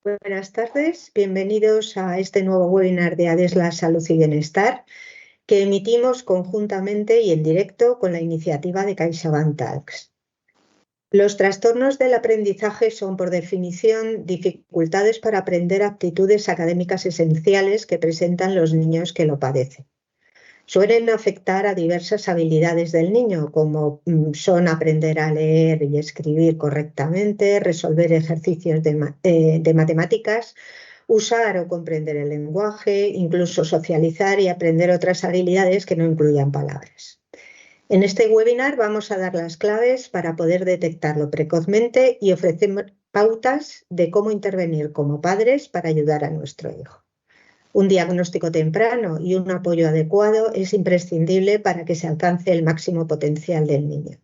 Buenas tardes, bienvenidos a este nuevo webinar de ADESLA Salud y Bienestar que emitimos conjuntamente y en directo con la iniciativa de CaixaBank Talks. Los trastornos del aprendizaje son, por definición, dificultades para aprender aptitudes académicas esenciales que presentan los niños que lo padecen. Suelen afectar a diversas habilidades del niño, como son aprender a leer y escribir correctamente, resolver ejercicios de matemáticas, usar o comprender el lenguaje, incluso socializar y aprender otras habilidades que no incluyan palabras. En este webinar vamos a dar las claves para poder detectarlo precozmente y ofrecer pautas de cómo intervenir como padres para ayudar a nuestro hijo. Un diagnóstico temprano y un apoyo adecuado es imprescindible para que se alcance el máximo potencial del niño.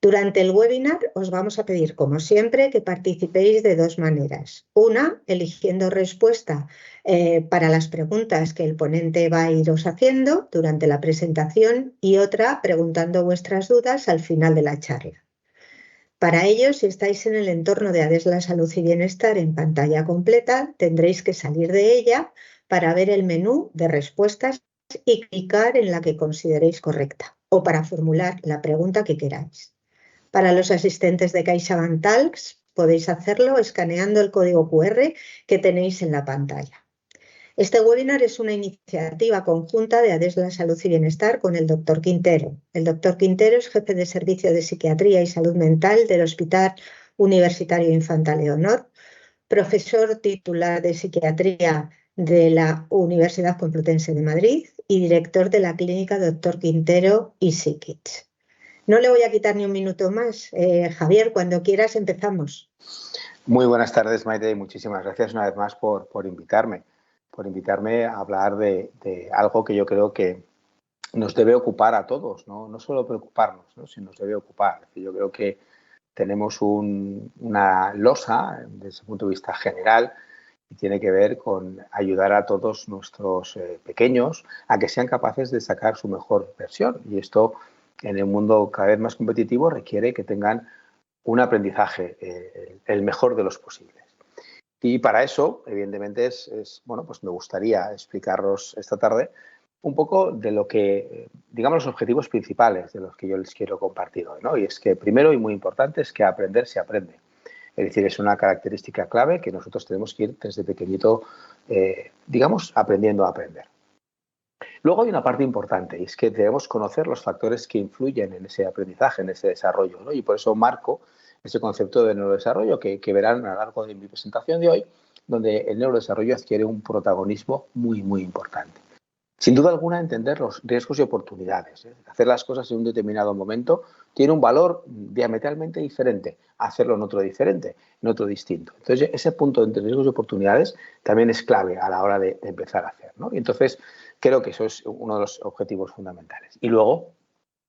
Durante el webinar os vamos a pedir, como siempre, que participéis de dos maneras. Una, eligiendo respuesta para las preguntas que el ponente va a iros haciendo durante la presentación y otra, preguntando vuestras dudas al final de la charla. Para ello, si estáis en el entorno de ADESLA Salud y Bienestar en pantalla completa, tendréis que salir de ella para ver el menú de respuestas y clicar en la que consideréis correcta o para formular la pregunta que queráis. Para los asistentes de CaixaBank Talks, podéis hacerlo escaneando el código QR que tenéis en la pantalla. Este webinar es una iniciativa conjunta de ADESLA Salud y Bienestar con el Dr. Quintero. El Dr. Quintero es jefe de Servicio de Psiquiatría y Salud Mental del Hospital Universitario Infanta Leonor, profesor titular de Psiquiatría de la Universidad Complutense de Madrid y director de la clínica Dr. Quintero y Psiquics. No le voy a quitar ni un minuto más. Javier, cuando quieras empezamos. Muy buenas tardes, Maite, y muchísimas gracias una vez más por invitarme a hablar de algo que yo creo que nos debe ocupar a todos, no solo preocuparnos, ¿no? Sino nos debe ocupar. Yo creo que tenemos una losa desde ese punto de vista general y tiene que ver con ayudar a todos nuestros pequeños a que sean capaces de sacar su mejor versión. Y esto, en el mundo cada vez más competitivo, requiere que tengan un aprendizaje el mejor de los posibles. Y para eso, evidentemente, pues me gustaría explicaros esta tarde un poco de lo que, digamos, los objetivos principales de los que yo les quiero compartir hoy, ¿no? Y es que, primero y muy importante, es que aprender se aprende. Es decir, es una característica clave que nosotros tenemos que ir desde pequeñito, digamos, aprendiendo a aprender. Luego hay una parte importante y es que debemos conocer los factores que influyen en ese aprendizaje, en ese desarrollo, ¿no? Y por eso marco ese concepto de neurodesarrollo que verán a lo largo de mi presentación de hoy, donde el neurodesarrollo adquiere un protagonismo muy, muy importante. Sin duda alguna, entender los riesgos y oportunidades. Hacer las cosas en un determinado momento tiene un valor diametralmente diferente a hacerlo en otro diferente, en otro distinto. Entonces, ese punto entre riesgos y oportunidades también es clave a la hora de empezar a hacer, ¿no? Y entonces, creo que eso es uno de los objetivos fundamentales. Y luego,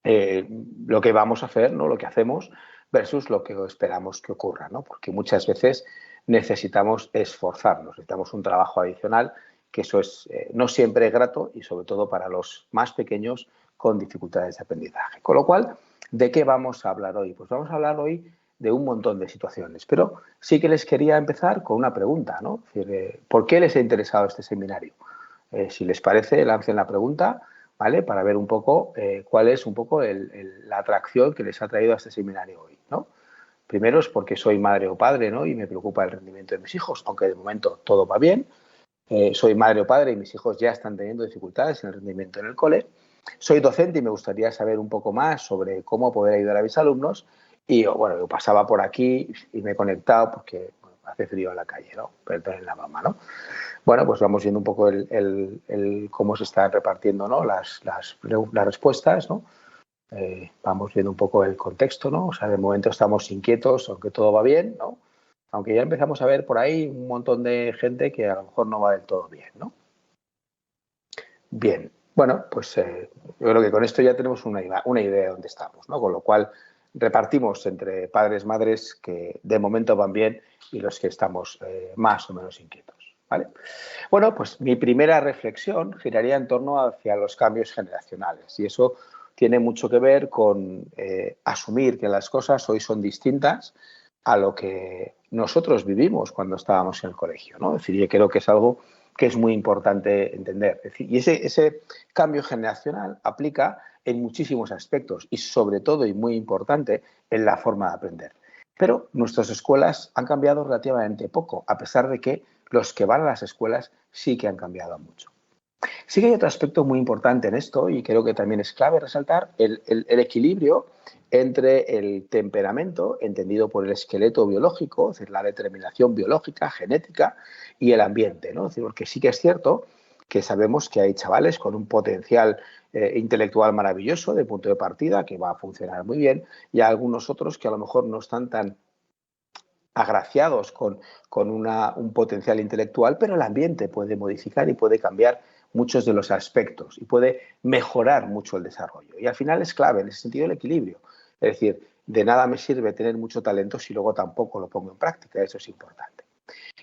lo que vamos a hacer, ¿no? Lo que hacemos versus lo que esperamos que ocurra, ¿no? Porque muchas veces necesitamos esforzarnos, necesitamos un trabajo adicional, que eso es no siempre es grato y sobre todo para los más pequeños con dificultades de aprendizaje. Con lo cual, ¿de qué vamos a hablar hoy? Pues vamos a hablar hoy de un montón de situaciones, pero sí que les quería empezar con una pregunta, ¿no? Es decir, ¿por qué les ha interesado este seminario? Si les parece, lancen la pregunta, ¿vale? Para ver un poco cuál es un poco la atracción que les ha traído a este seminario hoy, ¿no? Primero es porque soy madre o padre, ¿no? Y me preocupa el rendimiento de mis hijos, aunque de momento todo va bien. Soy madre o padre y mis hijos ya están teniendo dificultades en el rendimiento en el cole. Soy docente y me gustaría saber un poco más sobre cómo poder ayudar a mis alumnos. Y bueno, yo pasaba por aquí y me he conectado porque hace frío en la calle, ¿no? Perdón, en la mamá, ¿no? Bueno, pues vamos viendo un poco cómo se están repartiendo, ¿no? las respuestas, ¿no? Vamos viendo un poco el contexto, ¿no? O sea, de momento estamos inquietos, aunque todo va bien, ¿no? Aunque ya empezamos a ver por ahí un montón de gente que a lo mejor no va del todo bien, ¿no? Bien, bueno, pues yo creo que con esto ya tenemos una idea de dónde estamos, ¿no? Con lo cual repartimos entre padres, madres que de momento van bien y los que estamos más o menos inquietos, ¿vale? Bueno, pues mi primera reflexión giraría en torno hacia los cambios generacionales y eso tiene mucho que ver con asumir que las cosas hoy son distintas a lo que nosotros vivimos cuando estábamos en el colegio, ¿no? Es decir, yo creo que es algo que es muy importante entender. Es decir, y ese cambio generacional aplica en muchísimos aspectos y sobre todo y muy importante en la forma de aprender. Pero nuestras escuelas han cambiado relativamente poco, a pesar de que los que van a las escuelas sí que han cambiado mucho. Sí que hay otro aspecto muy importante en esto y creo que también es clave resaltar el equilibrio entre el temperamento, entendido por el esqueleto biológico, es decir, la determinación biológica, genética, y el ambiente, ¿no? Es decir, porque sí que es cierto que sabemos que hay chavales con un potencial intelectual maravilloso de punto de partida que va a funcionar muy bien y hay algunos otros que a lo mejor no están tan agraciados con un potencial intelectual, pero el ambiente puede modificar y puede cambiar muchos de los aspectos y puede mejorar mucho el desarrollo. Y al final es clave en ese sentido el equilibrio. Es decir, de nada me sirve tener mucho talento si luego tampoco lo pongo en práctica, eso es importante.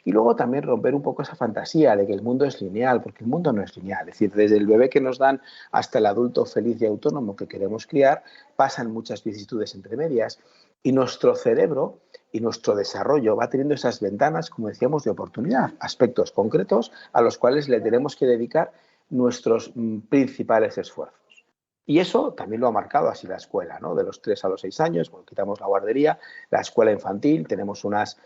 Y luego también romper un poco esa fantasía de que el mundo es lineal, porque el mundo no es lineal. Es decir, desde el bebé que nos dan hasta el adulto feliz y autónomo que queremos criar, pasan muchas vicisitudes entre medias y nuestro cerebro y nuestro desarrollo va teniendo esas ventanas, como decíamos, de oportunidad, aspectos concretos a los cuales le tenemos que dedicar nuestros principales esfuerzos. Y eso también lo ha marcado así la escuela, ¿no? De los 3 a los 6 años, bueno, quitamos la guardería, la escuela infantil, tenemos unas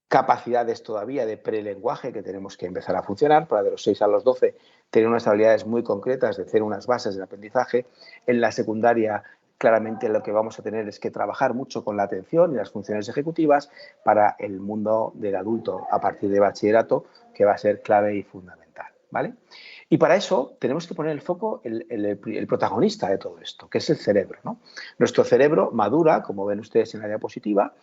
capacidades todavía de prelenguaje que tenemos que empezar a funcionar, para de los 6 a los 12 tener unas habilidades muy concretas de hacer unas bases del aprendizaje. En la secundaria claramente lo que vamos a tener es que trabajar mucho con la atención y las funciones ejecutivas para el mundo del adulto a partir de bachillerato, que va a ser clave y fundamental, ¿vale? Y para eso tenemos que poner el foco el protagonista de todo esto, que es el cerebro, ¿no? Nuestro cerebro madura, como ven ustedes en la diapositiva,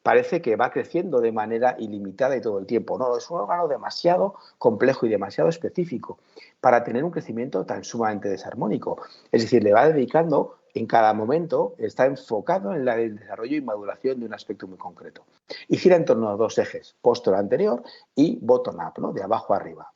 parece que va creciendo de manera ilimitada y todo el tiempo. No, es un órgano demasiado complejo y demasiado específico para tener un crecimiento tan sumamente desarmónico. Es decir, le va dedicando en cada momento, está enfocado en el desarrollo y maduración de un aspecto muy concreto. Y gira en torno a dos ejes, posterior anterior y bottom-up, ¿no? De abajo a arriba.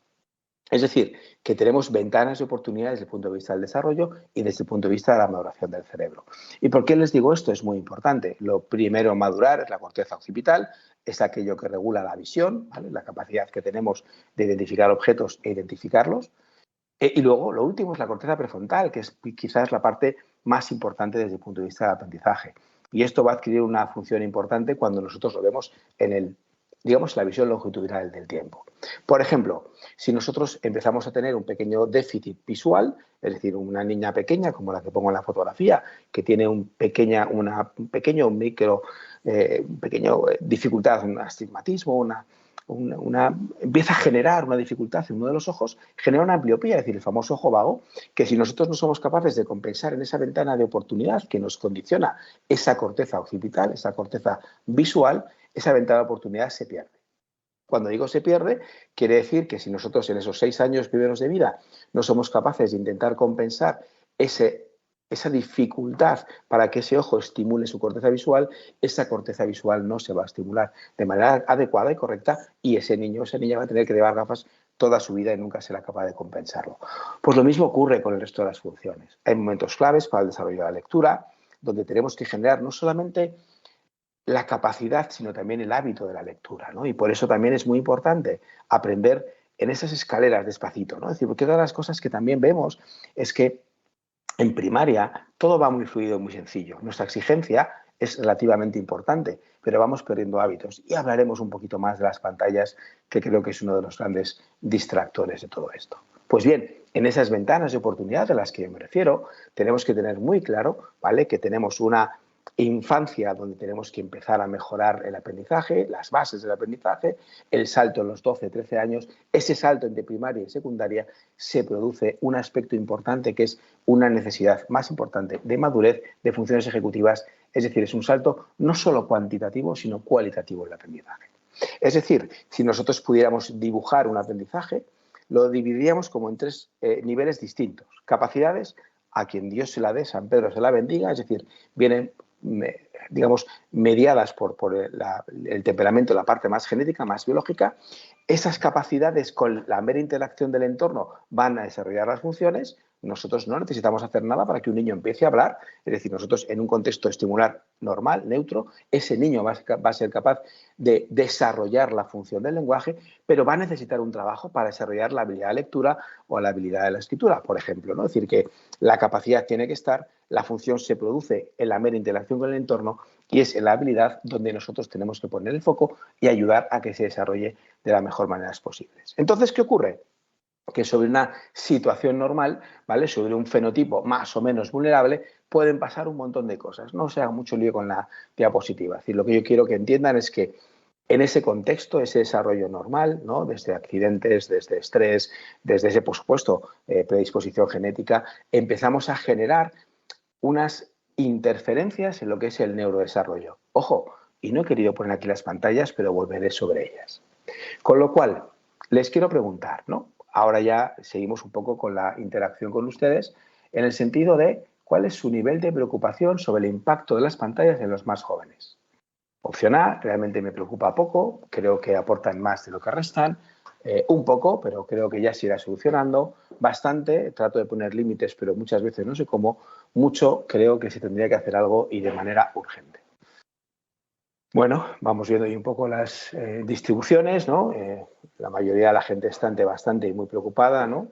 Es decir, que tenemos ventanas de oportunidades desde el punto de vista del desarrollo y desde el punto de vista de la maduración del cerebro. ¿Y por qué les digo esto? Es muy importante. Lo primero en madurar es la corteza occipital, es aquello que regula la visión, ¿vale? La capacidad que tenemos de identificar objetos e identificarlos. Y luego, lo último es la corteza prefrontal, que es quizás la parte más importante desde el punto de vista del aprendizaje. Y esto va a adquirir una función importante cuando nosotros lo vemos en la visión longitudinal del tiempo. Por ejemplo, si nosotros empezamos a tener un pequeño déficit visual, es decir, una niña pequeña, como la que pongo en la fotografía, que tiene una pequeña dificultad, un astigmatismo, empieza a generar una dificultad en uno de los ojos, genera una ambliopía, es decir, el famoso ojo vago, que si nosotros no somos capaces de compensar en esa ventana de oportunidad que nos condiciona esa corteza occipital, esa corteza visual, esa ventana de oportunidad se pierde. Cuando digo se pierde, quiere decir que si nosotros en esos 6 años primeros de vida no somos capaces de intentar compensar esa dificultad para que ese ojo estimule su corteza visual, esa corteza visual no se va a estimular de manera adecuada y correcta y ese niño o esa niña va a tener que llevar gafas toda su vida y nunca será capaz de compensarlo. Pues lo mismo ocurre con el resto de las funciones. Hay momentos claves para el desarrollo de la lectura, donde tenemos que generar no solamente la capacidad, sino también el hábito de la lectura, ¿no? Y por eso también es muy importante aprender en esas escaleras despacito, ¿no? Es decir, porque una de las cosas que también vemos es que en primaria todo va muy fluido, muy sencillo. Nuestra exigencia es relativamente importante, pero vamos perdiendo hábitos. Y hablaremos un poquito más de las pantallas, que creo que es uno de los grandes distractores de todo esto. Pues bien, en esas ventanas de oportunidad a las que yo me refiero, tenemos que tener muy claro, ¿vale?, que tenemos una infancia donde tenemos que empezar a mejorar el aprendizaje, las bases del aprendizaje, el salto en los 12, 13 años, ese salto entre primaria y secundaria se produce un aspecto importante que es una necesidad más importante de madurez de funciones ejecutivas, es decir, es un salto no solo cuantitativo, sino cualitativo en el aprendizaje. Es decir, si nosotros pudiéramos dibujar un aprendizaje, lo dividiríamos como en 3 niveles distintos. Capacidades, a quien Dios se la dé, San Pedro se la bendiga, es decir, vienen mediadas por el temperamento, la parte más genética, más biológica. Esas capacidades con la mera interacción del entorno van a desarrollar las funciones, nosotros no necesitamos hacer nada para que un niño empiece a hablar. Es decir, nosotros en un contexto estimular normal, neutro, ese niño va a ser capaz de desarrollar la función del lenguaje, pero va a necesitar un trabajo para desarrollar la habilidad de lectura o la habilidad de la escritura, por ejemplo, ¿no? Es decir, que la capacidad tiene que estar, la función se produce en la mera interacción con el entorno y es en la habilidad donde nosotros tenemos que poner el foco y ayudar a que se desarrolle de la mejor manera posible. Entonces, ¿qué ocurre? Que sobre una situación normal, ¿vale? Sobre un fenotipo más o menos vulnerable, pueden pasar un montón de cosas. No se haga mucho lío con la diapositiva. Es decir, lo que yo quiero que entiendan es que en ese contexto, ese desarrollo normal, ¿no? Desde accidentes, desde estrés, desde ese, por supuesto, predisposición genética, empezamos a generar unas interferencias en lo que es el neurodesarrollo. Ojo, y no he querido poner aquí las pantallas, pero volveré sobre ellas. Con lo cual, les quiero preguntar, ¿no? Ahora ya seguimos un poco con la interacción con ustedes en el sentido de cuál es su nivel de preocupación sobre el impacto de las pantallas en los más jóvenes. Opción A, realmente me preocupa poco, creo que aportan más de lo que restan, un poco, pero creo que ya se irá solucionando, bastante, trato de poner límites, pero muchas veces no sé cómo, mucho, creo que se tendría que hacer algo y de manera urgente. Bueno, vamos viendo ahí un poco las distribuciones, ¿no? La mayoría de la gente está entre bastante y muy preocupada, ¿no?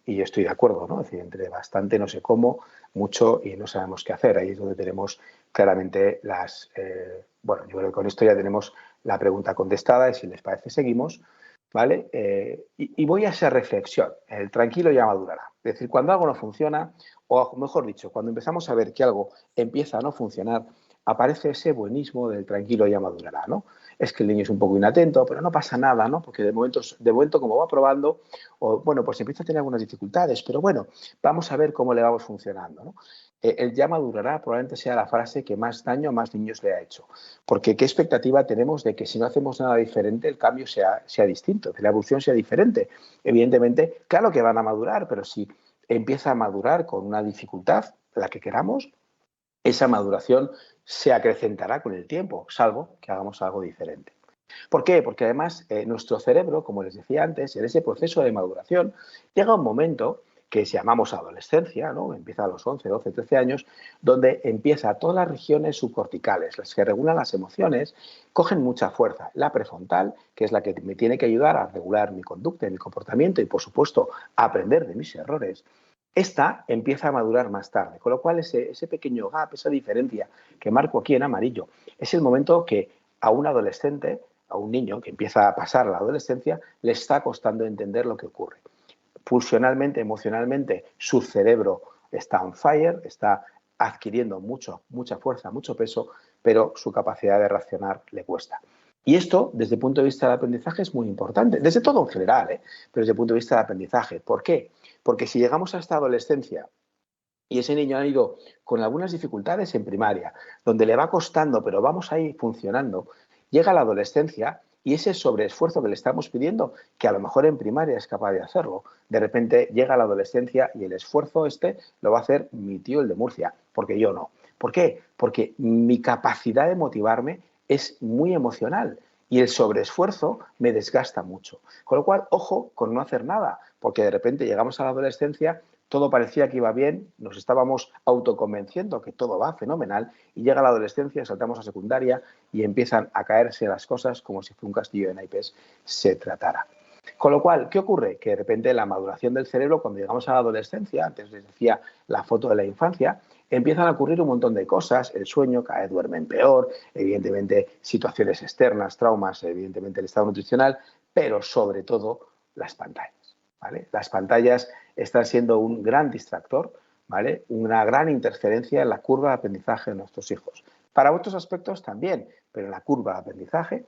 Y yo estoy de acuerdo, ¿no? Es decir, entre bastante, no sé cómo, mucho y no sabemos qué hacer. Ahí es donde tenemos claramente las... bueno, yo creo que con esto ya tenemos la pregunta contestada y si les parece seguimos, ¿vale? Y voy a esa reflexión. El tranquilo ya madurará. Es decir, cuando algo no funciona, o mejor dicho, cuando empezamos a ver que algo empieza a no funcionar, aparece ese buenismo del tranquilo ya madurará, ¿no? Es que el niño es un poco inatento, pero no pasa nada, ¿no? Porque de momento como va probando, o bueno, pues empieza a tener algunas dificultades, pero bueno, vamos a ver cómo le vamos funcionando, ¿no? El ya madurará probablemente sea la frase que más daño a más niños le ha hecho. Porque ¿qué expectativa tenemos de que si no hacemos nada diferente el cambio sea distinto, que la evolución sea diferente? Evidentemente, claro que van a madurar, pero si empieza a madurar con una dificultad, la que queramos, esa maduración se acrecentará con el tiempo, salvo que hagamos algo diferente. ¿Por qué? Porque además nuestro cerebro, como les decía antes, en ese proceso de maduración, llega un momento que llamamos adolescencia, ¿no? Empieza a los 11, 12, 13 años, donde empieza todas las regiones subcorticales, las que regulan las emociones, cogen mucha fuerza. La prefrontal, que es la que me tiene que ayudar a regular mi conducta y mi comportamiento y, por supuesto, a aprender de mis errores, esta empieza a madurar más tarde, con lo cual ese pequeño gap, esa diferencia que marco aquí en amarillo, es el momento que a un adolescente, a un niño que empieza a pasar a la adolescencia, le está costando entender lo que ocurre. Pulsionalmente, emocionalmente, su cerebro está on fire, está adquiriendo mucha fuerza, mucho peso, pero su capacidad de reaccionar le cuesta. Y esto, desde el punto de vista del aprendizaje, es muy importante, desde todo en general, pero desde el punto de vista del aprendizaje. ¿Por qué? Porque si llegamos a esta adolescencia y ese niño ha ido con algunas dificultades en primaria, donde le va costando, pero vamos ahí funcionando, llega a la adolescencia y ese sobreesfuerzo que le estamos pidiendo, que a lo mejor en primaria es capaz de hacerlo, de repente llega a la adolescencia y el esfuerzo lo va a hacer mi tío el de Murcia, porque yo no. ¿Por qué? Porque mi capacidad de motivarme es muy emocional y el sobreesfuerzo me desgasta mucho. Con lo cual, ojo con no hacer nada, porque de repente llegamos a la adolescencia, todo parecía que iba bien, nos estábamos autoconvenciendo que todo va fenomenal y llega la adolescencia, saltamos a secundaria y empiezan a caerse las cosas como si un castillo de naipes se tratara. Con lo cual, ¿qué ocurre? Que de repente la maduración del cerebro, cuando llegamos a la adolescencia, antes les decía la foto de la infancia, empiezan a ocurrir un montón de cosas, el sueño, cada vez duermen peor, evidentemente situaciones externas, traumas, evidentemente el estado nutricional, pero sobre todo las pantallas. ¿Vale? Las pantallas están siendo un gran distractor, ¿vale? Una gran interferencia en la curva de aprendizaje de nuestros hijos. Para otros aspectos también, pero en la curva de aprendizaje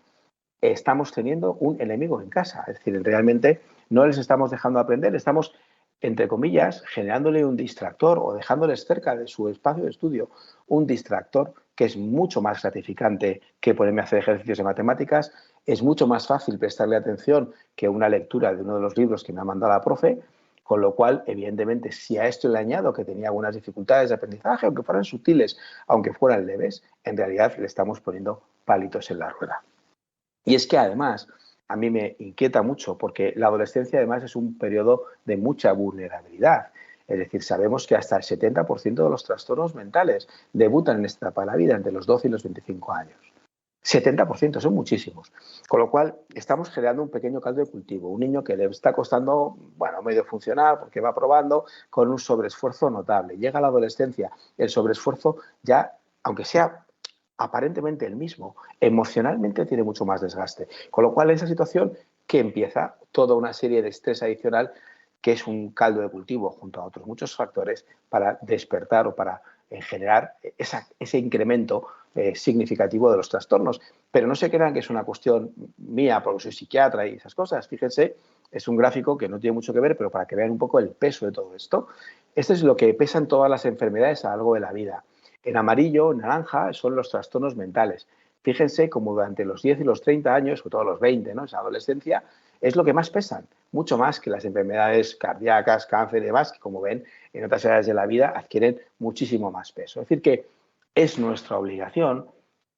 estamos teniendo un enemigo en casa. Es decir, realmente no les estamos dejando aprender, estamos, entre comillas, generándole un distractor o dejándoles cerca de su espacio de estudio un distractor que es mucho más gratificante que ponerme a hacer ejercicios de matemáticas, es mucho más fácil prestarle atención que una lectura de uno de los libros que me ha mandado la profe, con lo cual, evidentemente, si a esto le añado que tenía algunas dificultades de aprendizaje, aunque fueran sutiles, aunque fueran leves, en realidad le estamos poniendo palitos en la rueda. Y es que además, a mí me inquieta mucho porque la adolescencia además es un periodo de mucha vulnerabilidad. Es decir, sabemos que hasta el 70% de los trastornos mentales debutan en esta etapa de la vida, entre los 12 y los 25 años. 70%, son muchísimos. Con lo cual, estamos creando un pequeño caldo de cultivo. Un niño que le está costando, bueno, medio funcionar porque va probando con un sobreesfuerzo notable. Llega a la adolescencia, el sobreesfuerzo ya, aunque sea aparentemente el mismo, emocionalmente tiene mucho más desgaste. Con lo cual, en esa situación que empieza toda una serie de estrés adicional que es un caldo de cultivo junto a otros muchos factores para despertar o para generar ese incremento significativo de los trastornos. Pero no se crean que es una cuestión mía porque soy psiquiatra y esas cosas. Fíjense, es un gráfico que no tiene mucho que ver, pero para que vean un poco el peso de todo esto. Esto es lo que pesan todas las enfermedades a lo largo de la vida. En amarillo, en naranja, son los trastornos mentales. Fíjense cómo durante los 10 y los 30 años, o todos los 20, ¿no? Esa adolescencia, es lo que más pesan, mucho más que las enfermedades cardíacas, cáncer y demás, que como ven, en otras áreas de la vida adquieren muchísimo más peso. Es decir, que es nuestra obligación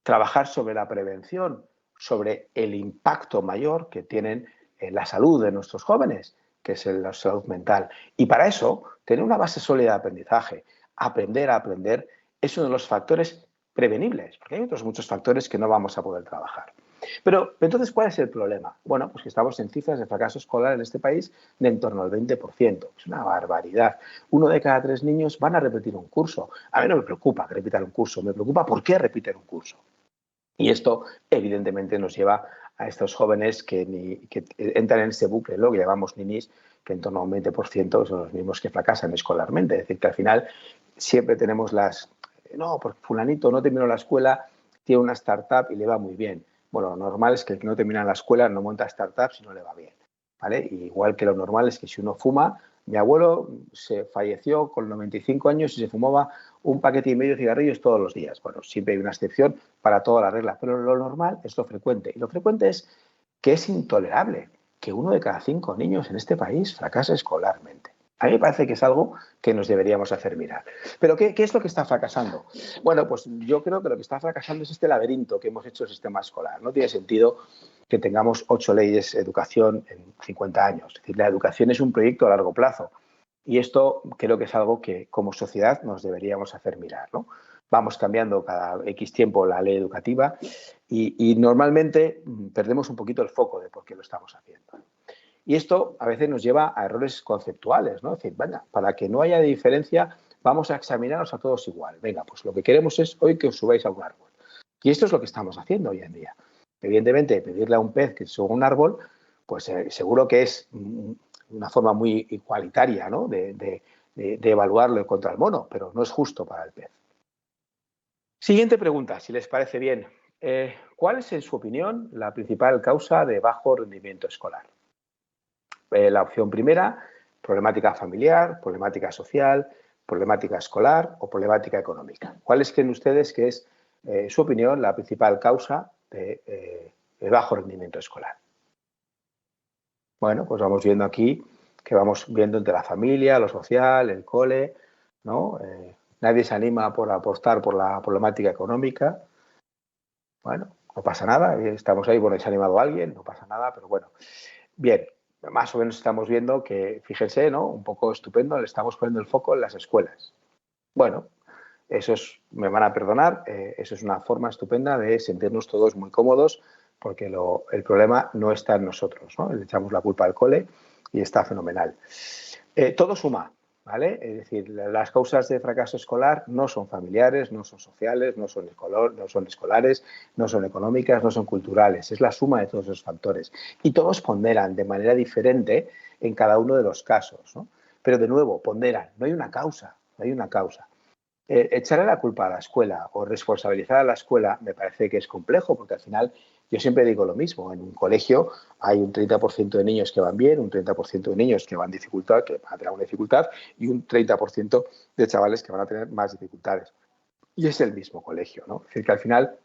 trabajar sobre la prevención, sobre el impacto mayor que tienen en la salud de nuestros jóvenes, que es la salud mental. Y para eso, tener una base sólida de aprendizaje, aprender a aprender, es uno de los factores prevenibles, porque hay otros muchos factores que no vamos a poder trabajar. Pero entonces, ¿cuál es el problema? Bueno, pues que estamos en cifras de fracaso escolar en este país de en torno al 20%. Es una barbaridad. 1 de cada 3 niños van a repetir un curso. A mí no me preocupa que repitan un curso, me preocupa por qué repiten un curso. Y esto, evidentemente, nos lleva a estos jóvenes que entran en ese bucle, lo que llamamos ninis, que en torno a un 20% son los mismos que fracasan escolarmente. Es decir, que al final siempre tenemos no, porque fulanito no terminó la escuela, tiene una startup y le va muy bien. Bueno, lo normal es que el que no termina la escuela no monta startups y no le va bien, ¿vale? Igual que lo normal es que si uno fuma, mi abuelo se falleció con 95 años y se fumaba un paquete y medio de cigarrillos todos los días. Bueno, siempre hay una excepción para toda la regla, pero lo normal es lo frecuente. Y lo frecuente es que es intolerable que 1 de cada 5 niños en este país fracase escolarmente. A mí me parece que es algo que nos deberíamos hacer mirar. ¿Pero qué es lo que está fracasando? Bueno, pues yo creo que lo que está fracasando es este laberinto que hemos hecho del sistema escolar. No tiene sentido que tengamos 8 leyes de educación en 50 años. Es decir, la educación es un proyecto a largo plazo. Y esto creo que es algo que como sociedad nos deberíamos hacer mirar, ¿no? Vamos cambiando cada X tiempo la ley educativa y normalmente perdemos un poquito el foco de por qué lo estamos haciendo. Y esto a veces nos lleva a errores conceptuales, ¿no? Es decir, venga, para que no haya diferencia, vamos a examinarnos a todos igual. Venga, pues lo que queremos es hoy que os subáis a un árbol. Y esto es lo que estamos haciendo hoy en día. Evidentemente, pedirle a un pez que suba a un árbol, pues seguro que es una forma muy igualitaria, ¿no? de evaluarlo contra el mono, pero no es justo para el pez. Siguiente pregunta, si les parece bien. ¿Cuál es, en su opinión, la principal causa de bajo rendimiento escolar? La opción primera, problemática familiar, problemática social, problemática escolar o problemática económica. ¿Cuáles creen ustedes que es, en su opinión, la principal causa de bajo rendimiento escolar? Bueno, pues vamos viendo aquí que vamos viendo entre la familia, lo social, el cole, ¿no? Nadie se anima por apostar por la problemática económica. Bueno, no pasa nada, estamos ahí, bueno, se ha animado alguien, no pasa nada, pero bueno. Bien, más o menos estamos viendo que, fíjense, ¿no? Un poco estupendo, le estamos poniendo el foco en las escuelas. Bueno, eso es, me van a perdonar, eso es una forma estupenda de sentirnos todos muy cómodos porque el problema no está en nosotros, ¿no? Le echamos la culpa al cole y está fenomenal. Todo suma, ¿vale? Es decir, las causas de fracaso escolar no son familiares, no son sociales, no son escolares, no son económicas, no son culturales. Es la suma de todos esos factores. Y todos ponderan de manera diferente en cada uno de los casos, ¿no? Pero de nuevo, ponderan, no hay una causa, no hay una causa. Echarle la culpa a la escuela o responsabilizar a la escuela me parece que es complejo porque al final yo siempre digo lo mismo. En un colegio hay un 30% de niños que van bien, un 30% de niños que van a tener una dificultad y un 30% de chavales que van a tener más dificultades. Y es el mismo colegio, ¿no? Es decir, que al final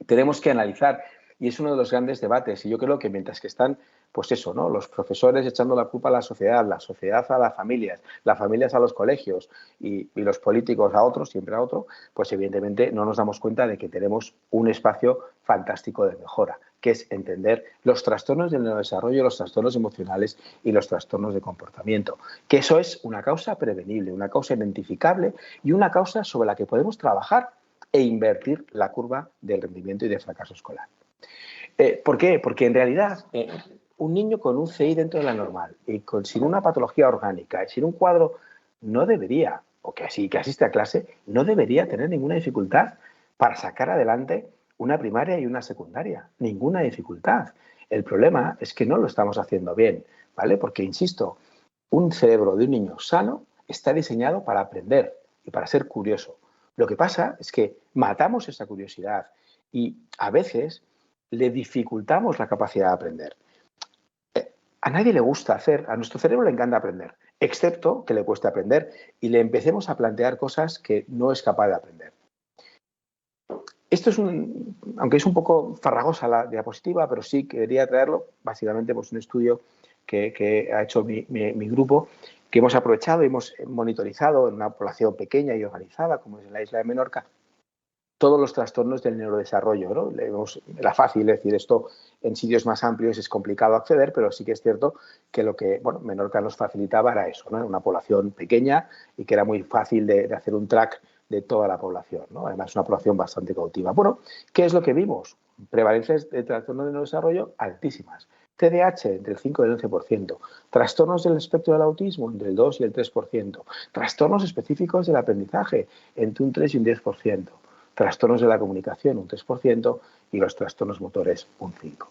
tenemos que analizar y es uno de los grandes debates y yo creo que mientras que están pues eso, ¿no? Los profesores echando la culpa a la sociedad a las familias a los colegios y los políticos a otros, siempre a otro, pues evidentemente no nos damos cuenta de que tenemos un espacio fantástico de mejora, que es entender los trastornos del neurodesarrollo, los trastornos emocionales y los trastornos de comportamiento, que eso es una causa prevenible, una causa identificable y una causa sobre la que podemos trabajar e invertir la curva del rendimiento y de fracaso escolar. ¿Por qué? Porque en realidad un niño con un CI dentro de la normal y sin una patología orgánica y sin un cuadro no debería, o que asiste a clase, no debería tener ninguna dificultad para sacar adelante una primaria y una secundaria. Ninguna dificultad. El problema es que no lo estamos haciendo bien, ¿vale? Porque, insisto, un cerebro de un niño sano está diseñado para aprender y para ser curioso. Lo que pasa es que matamos esa curiosidad y a veces le dificultamos la capacidad de aprender. A nadie le gusta a nuestro cerebro le encanta aprender, excepto que le cueste aprender y le empecemos a plantear cosas que no es capaz de aprender. Esto es aunque es un poco farragosa la diapositiva, pero sí quería traerlo, básicamente pues un estudio que ha hecho mi grupo, que hemos aprovechado y hemos monitorizado en una población pequeña y organizada, como es en la isla de Menorca, todos los trastornos del neurodesarrollo, ¿no? Era fácil decir esto en sitios más amplios, es complicado acceder, pero sí que es cierto que lo que Menorca nos facilitaba era eso, ¿no? Una población pequeña y que era muy fácil de hacer un track de toda la población, ¿no? Además, una población bastante cautiva. Bueno, ¿qué es lo que vimos? Prevalencias de trastornos del neurodesarrollo altísimas. TDAH entre el 5 y el 11%, trastornos del espectro del autismo entre el 2 y el 3%, trastornos específicos del aprendizaje entre un 3 y un 10%. Trastornos de la comunicación, un 3%, y los trastornos motores, un 5%.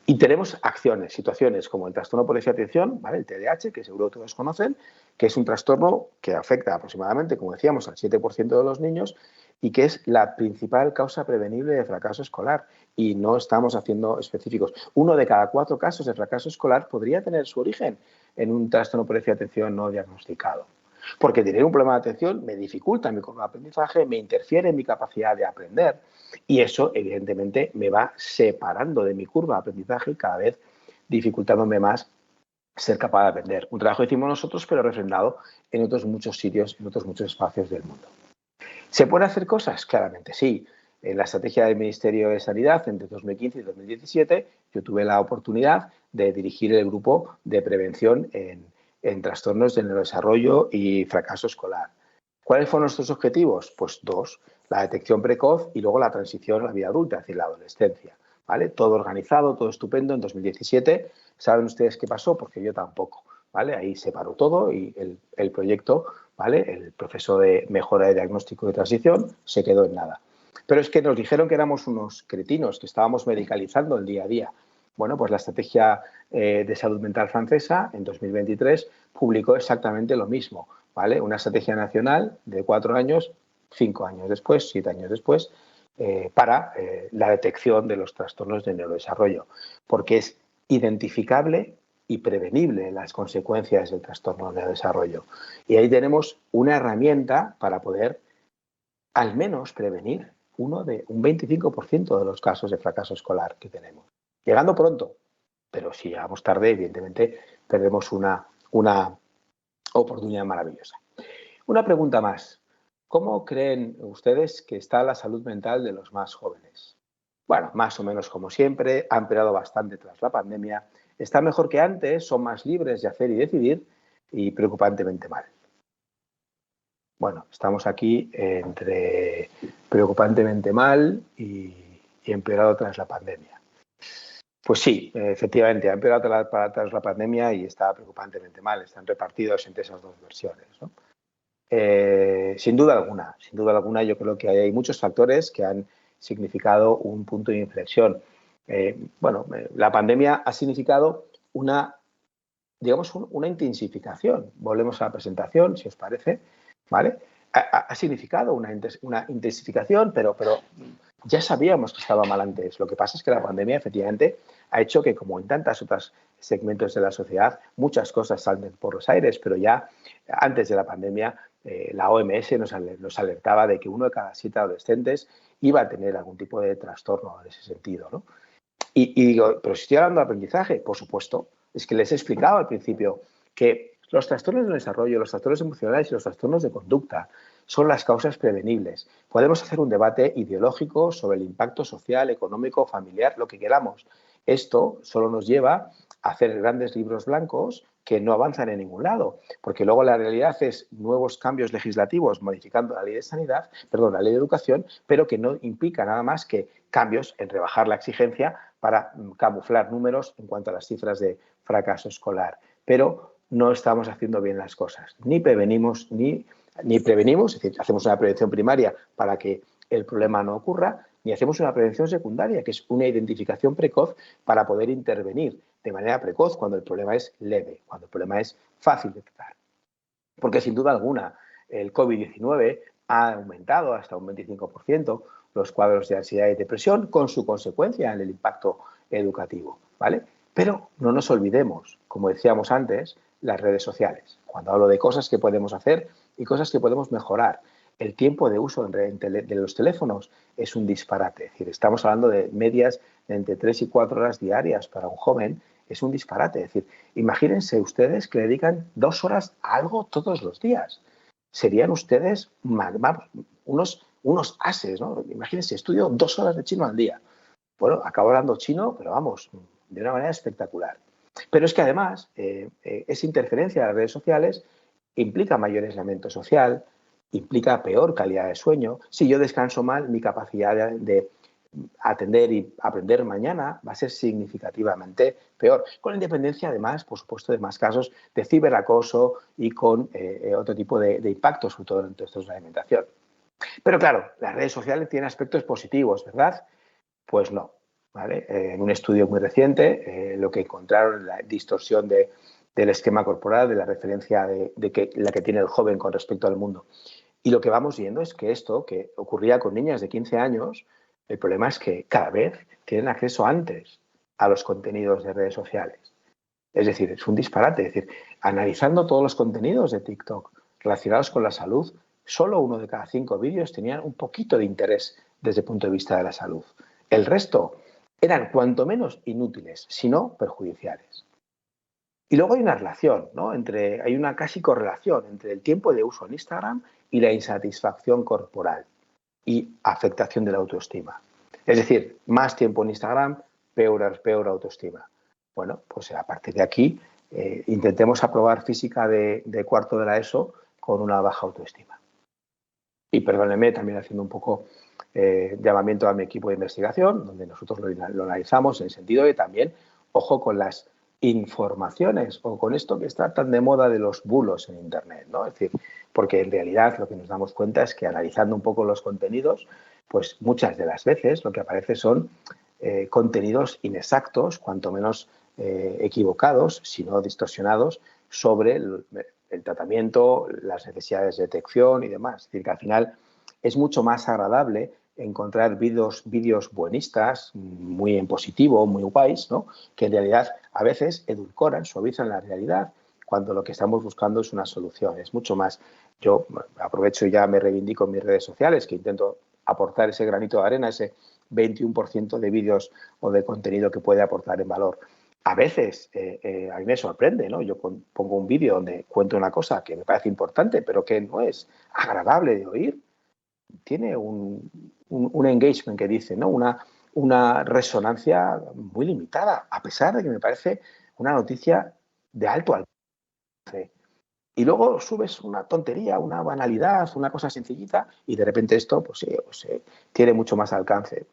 Y tenemos acciones, situaciones como el trastorno por déficit de atención, ¿vale? El TDAH, que seguro todos conocen, que es un trastorno que afecta aproximadamente, como decíamos, al 7% de los niños y que es la principal causa prevenible de fracaso escolar. Y no estamos haciendo específicos. 1 de cada 4 casos de fracaso escolar podría tener su origen en un trastorno por déficit de atención no diagnosticado. Porque tener un problema de atención me dificulta mi aprendizaje, me interfiere en mi capacidad de aprender y eso, evidentemente, me va separando de mi curva de aprendizaje y cada vez dificultándome más ser capaz de aprender. Un trabajo que hicimos nosotros, pero refrendado en otros muchos sitios, en otros muchos espacios del mundo. ¿Se pueden hacer cosas? Claramente sí. En la estrategia del Ministerio de Sanidad entre 2015 y 2017 yo tuve la oportunidad de dirigir el grupo de prevención en trastornos del neurodesarrollo y fracaso escolar. ¿Cuáles fueron nuestros objetivos? Pues 2, la detección precoz y luego la transición a la vida adulta, es decir, la adolescencia. ¿Vale? Todo organizado, todo estupendo. En 2017, ¿saben ustedes qué pasó? Porque yo tampoco. ¿Vale? Ahí se paró todo y el proyecto, ¿vale? El proceso de mejora de diagnóstico y transición se quedó en nada. Pero es que nos dijeron que éramos unos cretinos, que estábamos medicalizando el día a día. Bueno, pues la Estrategia de Salud Mental francesa en 2023 publicó exactamente lo mismo, ¿vale? Una estrategia nacional de 4 años, 5 años después, 7 años después, para la detección de los trastornos de neurodesarrollo, porque es identificable y prevenible las consecuencias del trastorno de neurodesarrollo. Y ahí tenemos una herramienta para poder al menos prevenir un 25% de los casos de fracaso escolar que tenemos. Llegando pronto, pero si llegamos tarde, evidentemente perdemos una oportunidad maravillosa. Una pregunta más. ¿Cómo creen ustedes que está la salud mental de los más jóvenes? Bueno, más o menos como siempre, ha empeorado bastante tras la pandemia, está mejor que antes, son más libres de hacer y decidir y preocupantemente mal. Bueno, estamos aquí entre preocupantemente mal y empeorado tras la pandemia. Pues sí, efectivamente, ha empeorado tras la pandemia y está preocupantemente mal. Están repartidos entre esas dos versiones, ¿no? Sin duda alguna, yo creo que hay muchos factores que han significado un punto de inflexión. La pandemia ha significado una intensificación. Volvemos a la presentación, si os parece, ¿vale? Ha significado una intensificación, pero ya sabíamos que estaba mal antes. Lo que pasa es que la pandemia, efectivamente, ha hecho que, como en tantos otros segmentos de la sociedad, muchas cosas salten por los aires, pero ya antes de la pandemia, la OMS nos alertaba de que 1 de cada 7 adolescentes iba a tener algún tipo de trastorno en ese sentido, ¿no? Y digo, pero si estoy hablando de aprendizaje, por supuesto. Es que les he explicado al principio que los trastornos del desarrollo, los trastornos emocionales y los trastornos de conducta son las causas prevenibles. Podemos hacer un debate ideológico sobre el impacto social, económico, familiar, lo que queramos. Esto solo nos lleva a hacer grandes libros blancos que no avanzan en ningún lado, porque luego la realidad es nuevos cambios legislativos modificando la ley de sanidad, perdón, la ley de educación, pero que no implica nada más que cambios en rebajar la exigencia para camuflar números en cuanto a las cifras de fracaso escolar. Pero no estamos haciendo bien las cosas. Ni prevenimos, es decir, hacemos una prevención primaria para que el problema no ocurra, ni hacemos una prevención secundaria, que es una identificación precoz para poder intervenir de manera precoz cuando el problema es leve, cuando el problema es fácil de tratar. Porque sin duda alguna el COVID-19 ha aumentado hasta un 25% los cuadros de ansiedad y depresión con su consecuencia en el impacto educativo, ¿vale? Pero no nos olvidemos, como decíamos antes, las redes sociales. Cuando hablo de cosas que podemos hacer y cosas que podemos mejorar, el tiempo de uso de los teléfonos es un disparate. Es decir, estamos hablando de medias de entre 3 y 4 horas diarias para un joven. Es un disparate. Es decir, imagínense ustedes que le dedican 2 horas a algo todos los días. Serían ustedes unos ases, ¿no? Imagínense, estudio 2 horas de chino al día. Bueno, acabo hablando chino, pero vamos, de una manera espectacular. Pero es que además, esa interferencia de las redes sociales implica mayor aislamiento social, implica peor calidad de sueño. Si yo descanso mal, mi capacidad de atender y aprender mañana va a ser significativamente peor, con independencia además, por supuesto, de más casos de ciberacoso y con otro tipo de impactos, sobre todo en trastornos de la alimentación. Pero claro, las redes sociales tienen aspectos positivos, ¿verdad? Pues no, ¿vale? En un estudio muy reciente, lo que encontraron es la distorsión del esquema corporal, de la referencia la que tiene el joven con respecto al mundo. Y lo que vamos viendo es que esto, que ocurría con niñas de 15 años, el problema es que cada vez tienen acceso antes a los contenidos de redes sociales. Es decir, es un disparate. Es decir, analizando todos los contenidos de TikTok relacionados con la salud, solo 1 de cada 5 vídeos tenían un poquito de interés desde el punto de vista de la salud. El resto eran cuanto menos inútiles, sino perjudiciales. Y luego hay una relación, ¿no? Hay una casi correlación entre el tiempo de uso en Instagram y la insatisfacción corporal y afectación de la autoestima. Es decir, más tiempo en Instagram, peor autoestima. Bueno, pues a partir de aquí intentemos aprobar física de cuarto de la ESO con una baja autoestima. Y perdónenme también haciendo un poco llamamiento a mi equipo de investigación, donde nosotros lo analizamos en el sentido de también, ojo con las informaciones o con esto que está tan de moda de los bulos en Internet, ¿no? Es decir, porque en realidad lo que nos damos cuenta es que analizando un poco los contenidos, pues muchas de las veces lo que aparece son contenidos inexactos, cuanto menos equivocados, sino distorsionados sobre el tratamiento, las necesidades de detección y demás. Es decir, que al final es mucho más agradable encontrar vídeos buenistas, muy en positivo, muy guays, ¿no? Que en realidad a veces edulcoran, suavizan la realidad, cuando lo que estamos buscando es una solución. Es mucho más. Yo aprovecho y ya me reivindico en mis redes sociales, que intento aportar ese granito de arena, ese 21% de vídeos o de contenido que puede aportar en valor. A veces a mí me sorprende, ¿no? Yo pongo un vídeo donde cuento una cosa que me parece importante, pero que no es agradable de oír. Tiene un engagement que dice, ¿no? Una resonancia muy limitada, a pesar de que me parece una noticia de alto alcance. Y luego subes una tontería, una banalidad, una cosa sencillita y de repente esto pues tiene mucho más alcance.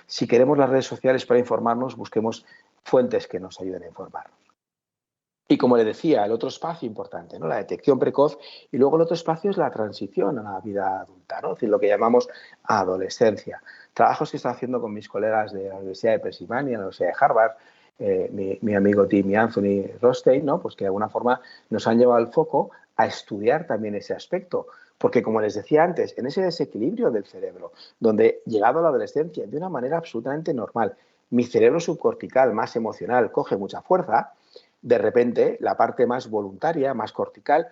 Si queremos las redes sociales para informarnos, busquemos fuentes que nos ayuden a informarnos. Y como le decía, el otro espacio importante, ¿no? La detección precoz, y luego el otro espacio es la transición a la vida adulta, ¿no? Es decir, lo que llamamos adolescencia. Trabajos que estoy haciendo con mis colegas de la Universidad de Pensilvania, la Universidad de Harvard, mi amigo Tim y Anthony Rothstein, ¿no? Pues que de alguna forma nos han llevado el foco a estudiar también ese aspecto. Porque, como les decía antes, en ese desequilibrio del cerebro, donde llegado a la adolescencia de una manera absolutamente normal, mi cerebro subcortical más emocional coge mucha fuerza, de repente la parte más voluntaria, más cortical,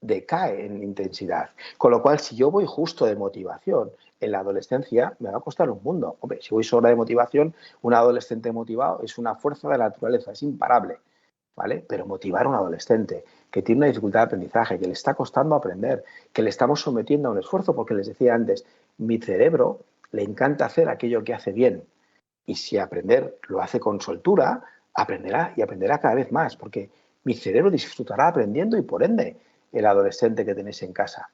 decae en intensidad. Con lo cual, si yo voy justo de motivación en la adolescencia, me va a costar un mundo. Hombre, si voy sobra de motivación, un adolescente motivado es una fuerza de la naturaleza, es imparable, ¿vale? Pero motivar a un adolescente que tiene una dificultad de aprendizaje, que le está costando aprender, que le estamos sometiendo a un esfuerzo, porque les decía antes, mi cerebro le encanta hacer aquello que hace bien. Y si aprender lo hace con soltura, aprenderá y aprenderá cada vez más, porque mi cerebro disfrutará aprendiendo y por ende el adolescente que tenéis en casa.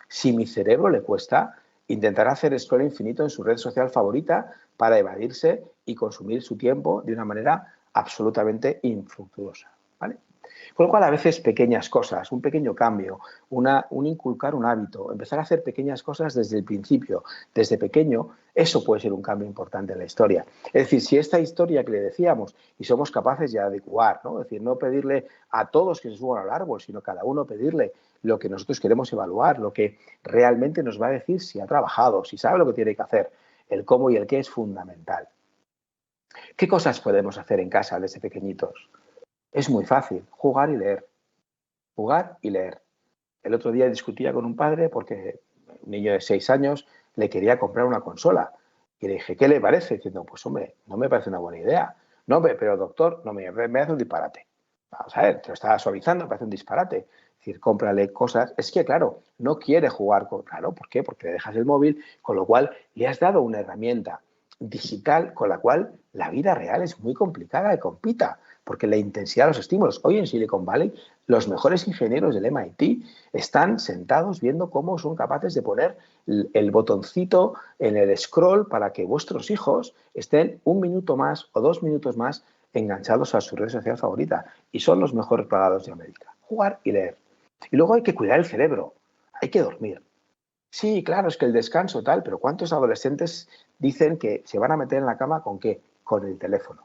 Si mi cerebro le cuesta, intentará hacer scroll infinito en su red social favorita para evadirse y consumir su tiempo de una manera absolutamente infructuosa, ¿vale? Con lo cual, a veces pequeñas cosas, un pequeño cambio, un inculcar un hábito, empezar a hacer pequeñas cosas desde el principio, desde pequeño, eso puede ser un cambio importante en la historia. Es decir, si esta historia que le decíamos y somos capaces ya de adecuar, ¿no? Es decir, no pedirle a todos que se suban al árbol, sino cada uno pedirle lo que nosotros queremos evaluar, lo que realmente nos va a decir si ha trabajado, si sabe lo que tiene que hacer. El cómo y el qué es fundamental. ¿Qué cosas podemos hacer en casa desde pequeñitos? Es muy fácil, jugar y leer. Jugar y leer. El otro día discutía con un padre porque un niño de 6 años le quería comprar una consola. Y le dije, ¿qué le parece? Diciendo, pues hombre, no me parece una buena idea. No, pero doctor, no me hace un disparate. Vamos a ver, te lo estaba suavizando, me parece un disparate. Es decir, cómprale cosas. Es que, claro, no quiere jugar con... Claro, ¿por qué? Porque le dejas el móvil, con lo cual le has dado una herramienta digital con la cual la vida real es muy complicada que compita, porque la intensidad de los estímulos. Hoy en Silicon Valley, los mejores ingenieros del MIT están sentados viendo cómo son capaces de poner el botoncito en el scroll para que vuestros hijos estén 1 minuto más o 2 minutos más enganchados a su red social favorita. Y son los mejores pagados de América. Jugar y leer. Y luego hay que cuidar el cerebro. Hay que dormir. Sí, claro, es que el descanso tal, pero ¿cuántos adolescentes dicen que se van a meter en la cama con qué? Con el teléfono.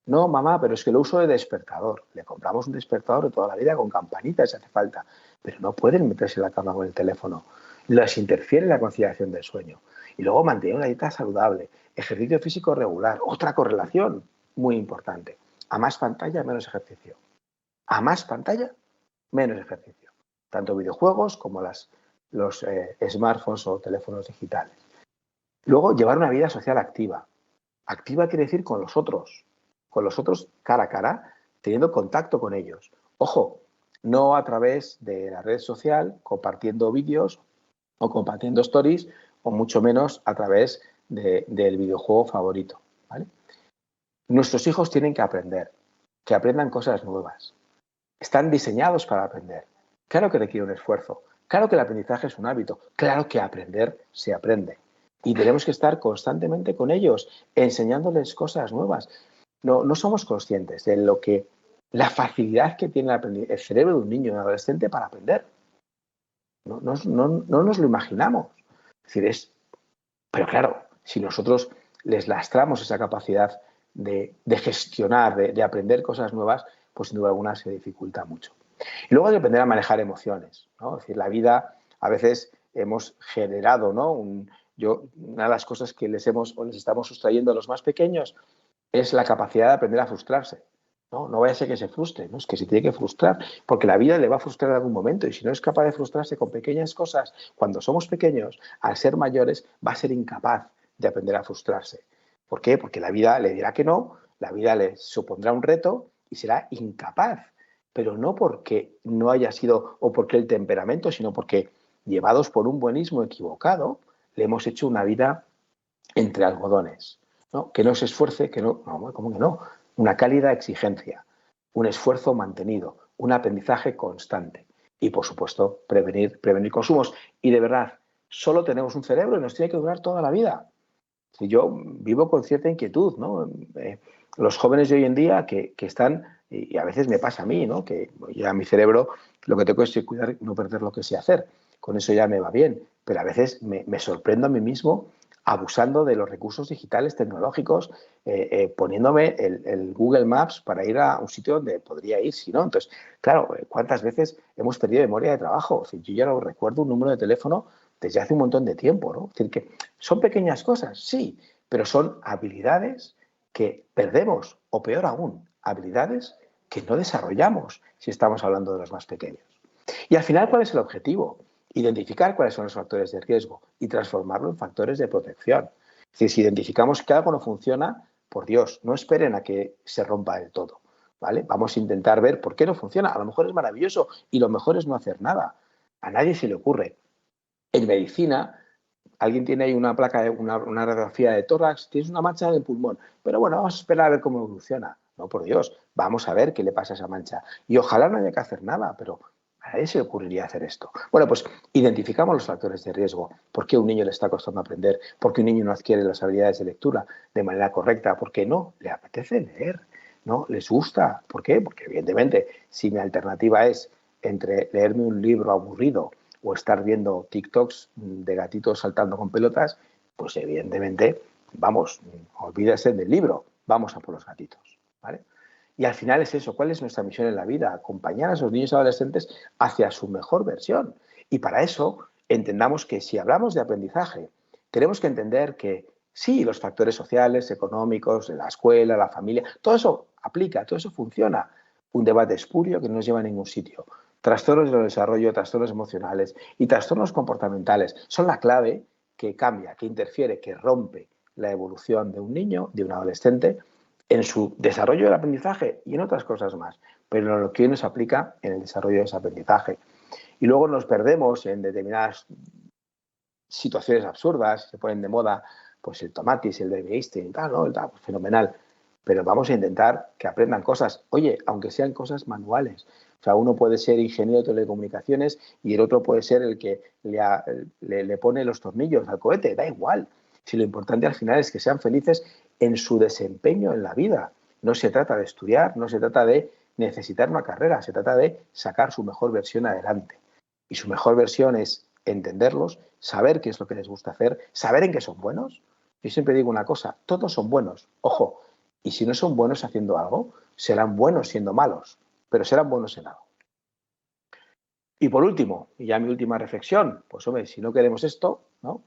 No, mamá, pero es que lo uso de despertador. Le compramos un despertador de toda la vida con campanitas si hace falta, pero no pueden meterse en la cama con el teléfono. Les interfiere la conciliación del sueño. Y luego mantener una dieta saludable, ejercicio físico regular, otra correlación muy importante. A más pantalla, menos ejercicio. A más pantalla, menos ejercicio. Tanto videojuegos como los smartphones o teléfonos digitales. Luego, llevar una vida social activa. Activa quiere decir con los otros cara a cara, teniendo contacto con ellos. Ojo, no a través de la red social, compartiendo vídeos o compartiendo stories, o mucho menos a través del videojuego favorito, ¿vale? Nuestros hijos tienen que aprendan cosas nuevas. Están diseñados para aprender. Claro que requiere un esfuerzo. Claro que el aprendizaje es un hábito. Claro que aprender se aprende. Y tenemos que estar constantemente con ellos, enseñándoles cosas nuevas. No somos conscientes de la facilidad que tiene el cerebro de un niño y un adolescente para aprender. No nos lo imaginamos. Es decir, pero claro, si nosotros les lastramos esa capacidad de gestionar, de aprender cosas nuevas, pues sin duda alguna se dificulta mucho. Y luego hay que aprender a manejar emociones, ¿no? Es decir, la vida, a veces hemos generado, ¿no? Una de las cosas que les estamos sustrayendo a los más pequeños es la capacidad de aprender a frustrarse. No vaya a ser que se frustre, ¿no? Es que se tiene que frustrar, porque la vida le va a frustrar en algún momento y si no es capaz de frustrarse con pequeñas cosas, cuando somos pequeños, al ser mayores, va a ser incapaz de aprender a frustrarse. ¿Por qué? Porque la vida le dirá que no, la vida le supondrá un reto y será incapaz, pero no porque no haya sido o porque el temperamento, sino porque llevados por un buenismo equivocado, le hemos hecho una vida entre algodones, ¿no? Que no se esfuerce, ¿cómo que no? Una cálida exigencia, un esfuerzo mantenido, un aprendizaje constante y, por supuesto, prevenir consumos. Y de verdad, solo tenemos un cerebro y nos tiene que durar toda la vida. Si yo vivo con cierta inquietud, ¿no? Los jóvenes de hoy en día que están, y a veces me pasa a mí, ¿no? Que ya mi cerebro lo que tengo es cuidar, no perder lo que sé hacer. Con eso ya me va bien. Pero a veces me sorprendo a mí mismo abusando de los recursos digitales tecnológicos, poniéndome el Google Maps para ir a un sitio donde podría ir, si no. Entonces, claro, ¿cuántas veces hemos perdido memoria de trabajo? Es decir, yo ya no recuerdo un número de teléfono desde hace un montón de tiempo, ¿no? Es decir, que son pequeñas cosas, sí, pero son habilidades que perdemos, o peor aún, habilidades que no desarrollamos si estamos hablando de los más pequeños. Y al final, ¿cuál es el objetivo? Identificar cuáles son los factores de riesgo y transformarlo en factores de protección. Es decir, si identificamos que algo no funciona, por Dios, no esperen a que se rompa del todo, ¿vale? Vamos a intentar ver por qué no funciona. A lo mejor es maravilloso y lo mejor es no hacer nada. A nadie se le ocurre. En medicina, alguien tiene ahí una placa, una radiografía de tórax, tienes una mancha en el pulmón, pero bueno, vamos a esperar a ver cómo evoluciona. No, por Dios, vamos a ver qué le pasa a esa mancha. Y ojalá no haya que hacer nada, pero a nadie se le ocurriría hacer esto. Bueno, pues identificamos los factores de riesgo. ¿Por qué a un niño le está costando aprender? ¿Por qué un niño no adquiere las habilidades de lectura de manera correcta? ¿Por qué no? ¿Le apetece leer? ¿No? ¿Les gusta? ¿Por qué? Porque evidentemente, si mi alternativa es entre leerme un libro aburrido o estar viendo TikToks de gatitos saltando con pelotas, pues evidentemente, vamos, olvídese del libro, vamos a por los gatitos, ¿vale? Y al final es eso, ¿cuál es nuestra misión en la vida? Acompañar a esos niños y adolescentes hacia su mejor versión. Y para eso entendamos que si hablamos de aprendizaje, tenemos que entender que sí, los factores sociales, económicos, de la escuela, la familia, todo eso aplica, todo eso funciona. Un debate espurio que no nos lleva a ningún sitio. Trastornos del desarrollo, trastornos emocionales y trastornos comportamentales son la clave que cambia, que interfiere, que rompe la evolución de un niño, de un adolescente, en su desarrollo del aprendizaje y en otras cosas más, pero lo que hoy nos aplica en el desarrollo de ese aprendizaje. Y luego nos perdemos en determinadas situaciones absurdas, se ponen de moda pues el tomatis, el baby Einstein, tal, ¿no? Tal, pues, fenomenal. Pero vamos a intentar que aprendan cosas, oye, aunque sean cosas manuales. O sea, uno puede ser ingeniero de telecomunicaciones y el otro puede ser el que le pone los tornillos al cohete, da igual. Si lo importante al final es que sean felices en su desempeño en la vida. No se trata de estudiar, no se trata de necesitar una carrera, se trata de sacar su mejor versión adelante. Y su mejor versión es entenderlos, saber qué es lo que les gusta hacer, saber en qué son buenos. Yo siempre digo una cosa, todos son buenos, ojo, y si no son buenos haciendo algo, serán buenos siendo malos, pero serán buenos en algo. Y por último, y ya mi última reflexión, pues hombre, si no queremos esto, ¿no?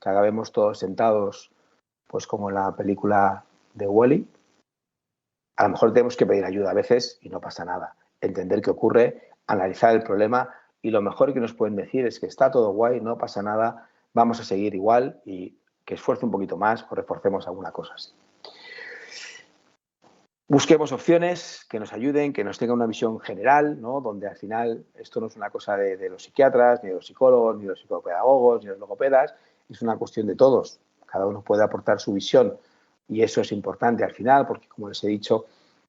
Que acabemos todos sentados, pues como en la película de Wall-E, a lo mejor tenemos que pedir ayuda a veces y no pasa nada. Entender qué ocurre, analizar el problema y lo mejor que nos pueden decir es que está todo guay, no pasa nada, vamos a seguir igual y que esfuerce un poquito más o reforcemos alguna cosa así. Busquemos opciones que nos ayuden, que nos tengan una visión general, ¿no? Donde al final esto no es una cosa de los psiquiatras, ni de los psicólogos, ni de los psicopedagogos, ni de los logopedas, es una cuestión de todos. Cada uno puede aportar su visión y eso es importante al final, porque como les he dicho,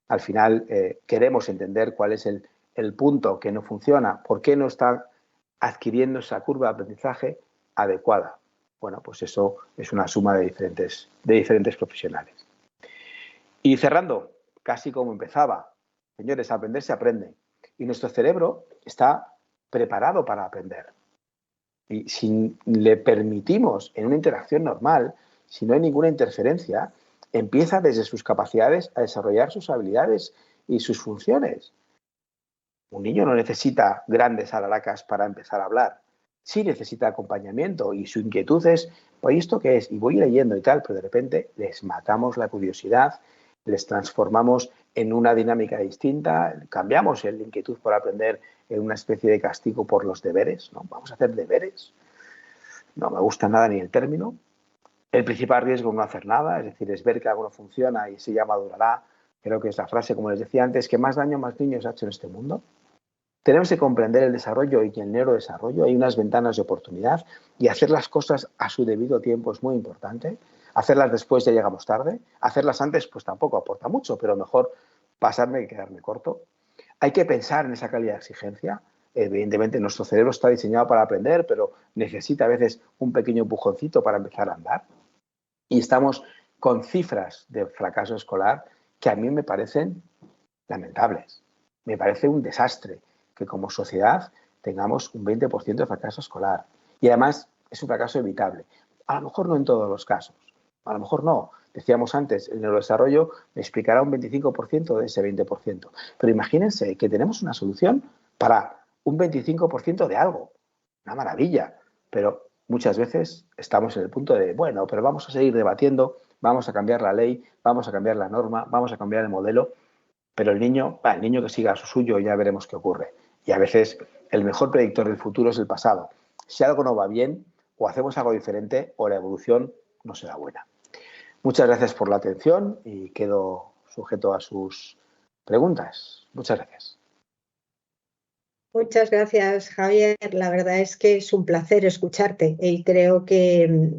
al final queremos entender cuál es el punto que no funciona, por qué no está adquiriendo esa curva de aprendizaje adecuada. Bueno, pues eso es una suma de diferentes profesionales. Y cerrando, casi como empezaba, señores, aprender se aprende. Y nuestro cerebro está preparado para aprender. Y si le permitimos en una interacción normal, si no hay ninguna interferencia, empieza desde sus capacidades a desarrollar sus habilidades y sus funciones. Un niño no necesita grandes alaracas para empezar a hablar. Sí necesita acompañamiento y su inquietud es, oye, ¿esto qué es? Y voy leyendo y tal, pero de repente les matamos la curiosidad, les transformamos en una dinámica distinta, cambiamos la inquietud por aprender en una especie de castigo por los deberes, ¿no? Vamos a hacer deberes. No me gusta nada ni el término. El principal riesgo es no hacer nada, es decir, es ver que algo no funciona y se ya madurará. Creo que es la frase, como les decía antes, que más daño más niños ha hecho en este mundo. Tenemos que comprender el desarrollo y el neurodesarrollo. Hay unas ventanas de oportunidad y hacer las cosas a su debido tiempo es muy importante. Hacerlas después ya llegamos tarde. Hacerlas antes pues tampoco aporta mucho, pero mejor pasarme que quedarme corto. Hay que pensar en esa calidad de exigencia. Evidentemente nuestro cerebro está diseñado para aprender, pero necesita a veces un pequeño empujoncito para empezar a andar. Y estamos con cifras de fracaso escolar que a mí me parecen lamentables. Me parece un desastre que como sociedad tengamos un 20% de fracaso escolar. Y además es un fracaso evitable. A lo mejor no en todos los casos. A lo mejor no. Decíamos antes, el neurodesarrollo me explicará un 25% de ese 20%. Pero imagínense que tenemos una solución para un 25% de algo. Una maravilla. Pero muchas veces estamos en el punto de, bueno, pero vamos a seguir debatiendo, vamos a cambiar la ley, vamos a cambiar la norma, vamos a cambiar el modelo. Pero el niño que siga a su suyo, ya veremos qué ocurre. Y a veces el mejor predictor del futuro es el pasado. Si algo no va bien, o hacemos algo diferente, o la evolución no será buena. Muchas gracias por la atención y quedo sujeto a sus preguntas. Muchas gracias. Muchas gracias, Javier. La verdad es que es un placer escucharte y creo que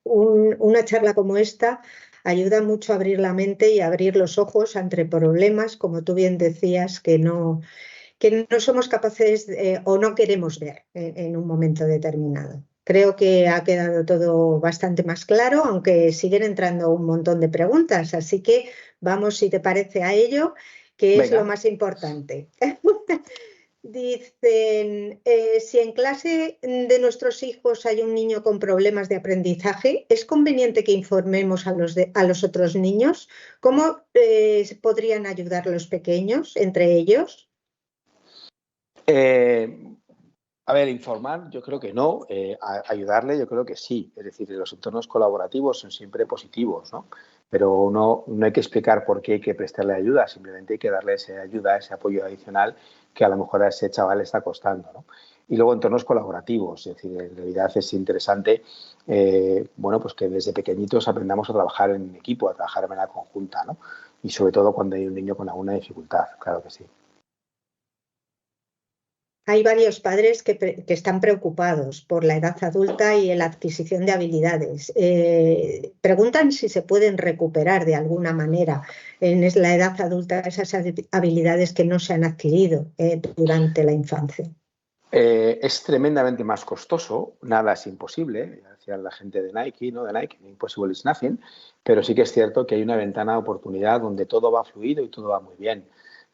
una charla como esta ayuda mucho a abrir la mente y a abrir los ojos ante problemas, como tú bien decías, que no somos capaces o no queremos ver en un momento determinado. Creo que ha quedado todo bastante más claro, aunque siguen entrando un montón de preguntas. Así que vamos, si te parece, a ello, que es lo Venga. más importante. Dicen, si en clase de nuestros hijos hay un niño con problemas de aprendizaje, ¿es conveniente que informemos a los otros niños? ¿Cómo podrían ayudar los pequeños entre ellos? A ver, informar yo creo que no, ayudarle yo creo que sí. Es decir, los entornos colaborativos son siempre positivos, ¿no? Pero no hay que explicar por qué hay que prestarle ayuda, simplemente hay que darle esa ayuda, ese apoyo adicional que a lo mejor a ese chaval le está costando, ¿no? Y luego entornos colaborativos, es decir, en realidad es interesante, bueno, pues que desde pequeñitos aprendamos a trabajar en equipo, a trabajar de manera conjunta, ¿no? Y sobre todo cuando hay un niño con alguna dificultad, claro que sí. Hay varios padres que están preocupados por la edad adulta y la adquisición de habilidades. Preguntan si se pueden recuperar de alguna manera en la edad adulta esas habilidades que no se han adquirido durante la infancia. Es tremendamente más costoso, nada es imposible, decía la gente de Nike, ¿no? De Nike, impossible is nothing, pero sí que es cierto que hay una ventana de oportunidad donde todo va fluido y todo va muy bien.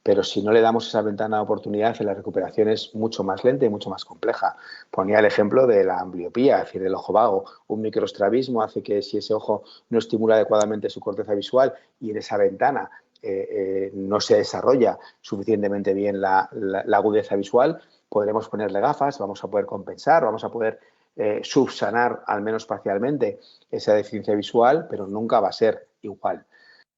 Pero si no le damos esa ventana de oportunidad, la recuperación es mucho más lenta y mucho más compleja. Ponía el ejemplo de la ambliopía, es decir, del ojo vago. Un microestrabismo hace que si ese ojo no estimula adecuadamente su corteza visual y en esa ventana no se desarrolla suficientemente bien la agudeza visual, podremos ponerle gafas, vamos a poder compensar, vamos a poder subsanar al menos parcialmente esa deficiencia visual, pero nunca va a ser igual.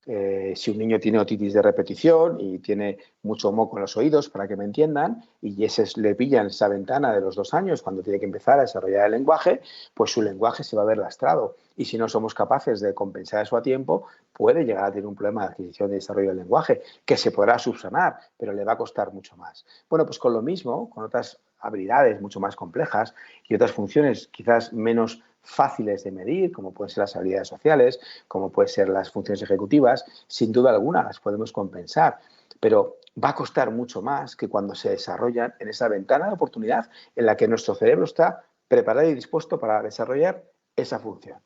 Si un niño tiene otitis de repetición y tiene mucho moco en los oídos, para que me entiendan, y ese le pillan esa ventana de los 2 años cuando tiene que empezar a desarrollar el lenguaje, pues su lenguaje se va a ver lastrado. Y si no somos capaces de compensar eso a tiempo, puede llegar a tener un problema de adquisición y desarrollo del lenguaje, que se podrá subsanar, pero le va a costar mucho más. Bueno, pues con lo mismo, con otras habilidades mucho más complejas y otras funciones quizás menos fáciles de medir, como pueden ser las habilidades sociales, como pueden ser las funciones ejecutivas, sin duda alguna las podemos compensar, pero va a costar mucho más que cuando se desarrollan en esa ventana de oportunidad en la que nuestro cerebro está preparado y dispuesto para desarrollar esa función.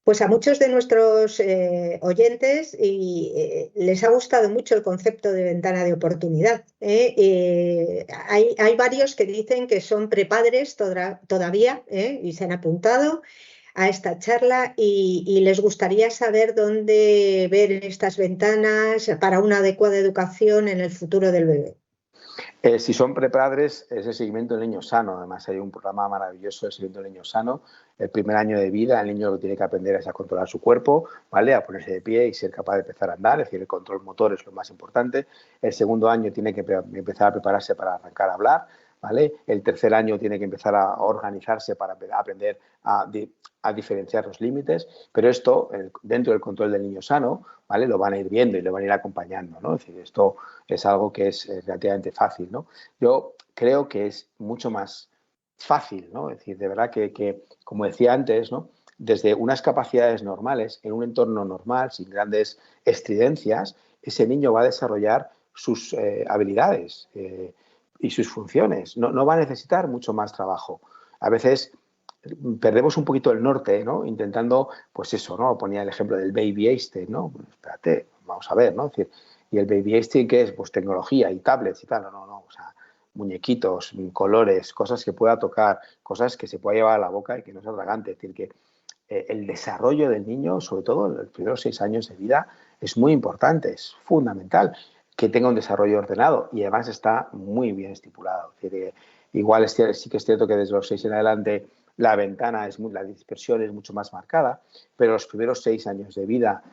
Pues a muchos de nuestros oyentes les ha gustado mucho el concepto de ventana de oportunidad. Hay varios que dicen que son prepadres todavía y se han apuntado a esta charla y les gustaría saber dónde ver estas ventanas para una adecuada educación en el futuro del bebé. Si son prepadres, es el seguimiento del niño sano. Además, hay un programa maravilloso de seguimiento del niño sano. El primer año de vida, el niño lo tiene que aprender es a controlar su cuerpo, ¿vale? A ponerse de pie y ser capaz de empezar a andar. Es decir, el control motor es lo más importante. El segundo año tiene que empezar a prepararse para arrancar a hablar, ¿vale? El tercer año tiene que empezar a organizarse para aprender a diferenciar los límites. Pero esto, dentro del control del niño sano, ¿vale? Lo van a ir viendo y lo van a ir acompañando, ¿no? Es decir, esto es algo que es relativamente fácil, ¿no? Yo creo que es mucho más fácil, ¿no? Es decir, de verdad que como decía antes, ¿no? Desde unas capacidades normales, en un entorno normal, sin grandes estridencias, ese niño va a desarrollar sus habilidades y sus funciones. No va a necesitar mucho más trabajo. A veces perdemos un poquito el norte, ¿no? Intentando, pues eso, ¿no? Ponía el ejemplo del Baby Einstein, ¿no? Bueno, espérate, vamos a ver, ¿no? Es decir, ¿y el Baby Einstein qué es? Pues tecnología y tablets y tal, no, o sea, muñequitos, colores, cosas que pueda tocar, cosas que se pueda llevar a la boca y que no sea atragante. Es decir, que el desarrollo del niño, sobre todo en los primeros 6 años de vida, es muy importante, es fundamental que tenga un desarrollo ordenado y además está muy bien estipulado. Es decir, igual sí que es cierto que desde los 6 en adelante la ventana, la dispersión es mucho más marcada, pero los primeros 6 años de vida